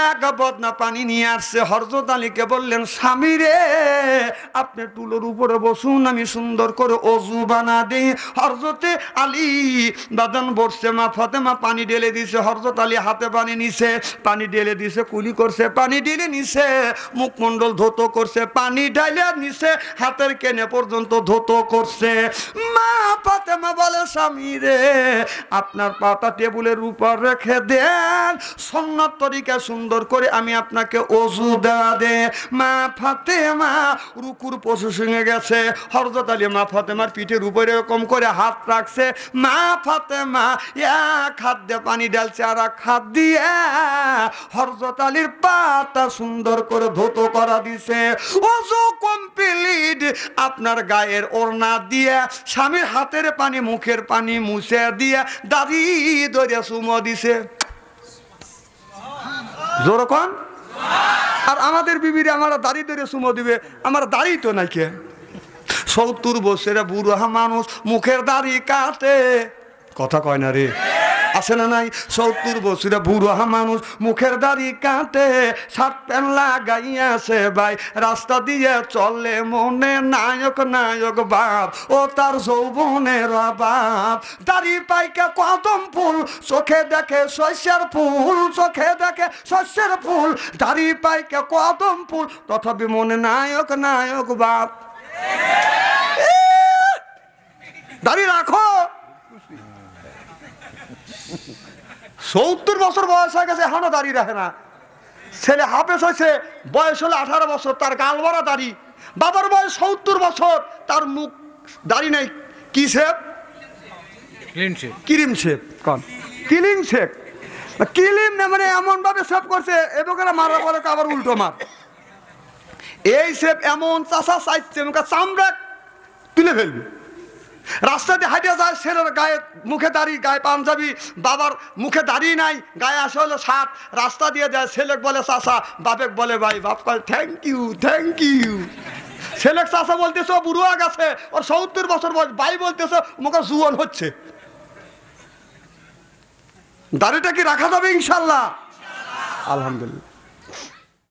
[SPEAKER 1] এক বদনা পানি নিয়ে আসছে, হযরত আলীকে বললেন, স্বামী রে আপনি টুলোর উপরে বসুন, আমি সুন্দর করে ওযু বানা দিই। হযরতে আলী বাদান বসছে, মা ফাতেমা পানি ঢেলে দিছে, হযরত আলী হাতে পানি নিছে, পানি ঢেলে দিছে, কুলি করছে, পানি ঢেলে নিছে, মুখমণ্ডল ধৌত করছে, পানি ঢাইলে নিছে, হাতের কেনে পর্যন্ত ধৌত করছে। মা ফাতেমা বলে, স্বামী রে আপনার পাটা টেবিলের উপর রেখে দেন, সুন্নাত তরিকা সুন্দর করে আমি আপনাকে ওযু দেওয়া দে। মা ফাতেমা রুকুর পজিশনে গেছে, হযরত আলী মা ফাতেমার পিঠের উপরে এরকম করে হাত রাখছে, মা ফাতেমা এক হাত দিয়ে পানি ঢালছে আর এক হাত দিয়ে হযরত আলীর পাটা সুন্দর করে ধৌত করা দিছে। ওযু কমপ্লিট, আপনার গায়ের ওড়না দিয়ে স্বামীর হাতের পানি মুখের পানি মুছে দিয়ে দাড়ি ধরে চুমো দিছে। জোরকন। আর আমাদের বিবিরে আমার দাড়ি ধরে চুমো দিবে, আমার দাড়ি তো নাই কে, 70 বছরের বুড়া মানুষ মুখের দাড়ি কাটে, কথা কয় না রে, আছে না নাই? 70 বছরের বুড়া মানুষ মুখের দাড়ি কাটে, শার্ট প্যান্ট লাগাইয়াছে ভাই, রাস্তা দিয়ে চলে মনে নায়ক নায়ক বাপ, ও তার যৌবনের বাপ, দাড়ি পাইকা কদম ফুল, চোখে দেখে শস্যের ফুল, চোখে দেখে শস্যের ফুল, দাড়ি পাইকা কদম ফুল, তথাপি মনে নায়ক নায়ক বাপ। দাড়ি রাখো। 70 বছর বয়স হয়ে গেছে এখনো দাড়ি রাখে না। ছেলে হাফেজ হয়েছে, বয়স হলে 18 বছর, তার গাল ভরা দাড়ি। বাবার বয়স 70 বছর, তার মুখ দাড়ি নাই। কি শেপ? Cream shape. কোন ক্লিন শেপ? ক্লিন না মানে এমন ভাবে শেপ করছে এবছর মারা পরে আবার উল্টো মার। এই শেপ এমন চাষা চাইছে চামড়া তুলে ফেলবে। রাস্তাতে হাঁটে যায়, ছেলের গায়ে মুখে দাড়ি, গায়ে পাঞ্জাবি, বাবার মুখে দাড়ি নাই, গায়ে আসে হলো শার্ট, রাস্তা দিয়ে যায়, ছেলে বলে চাষা, বাপেক বলে ভাই, বাপ কয় থ্যাংক ইউ থ্যাংক ইউ। ছেলে চাষা বলতেছে ও বুড়ো গেছে, ওর 70 বছর বয়স, ভাই বলতেছে মুখে জুয়ান হচ্ছে। দাড়িটা কি রাখা যাবে ইনশাল্লাহ? আলহামদুলিল্লাহ।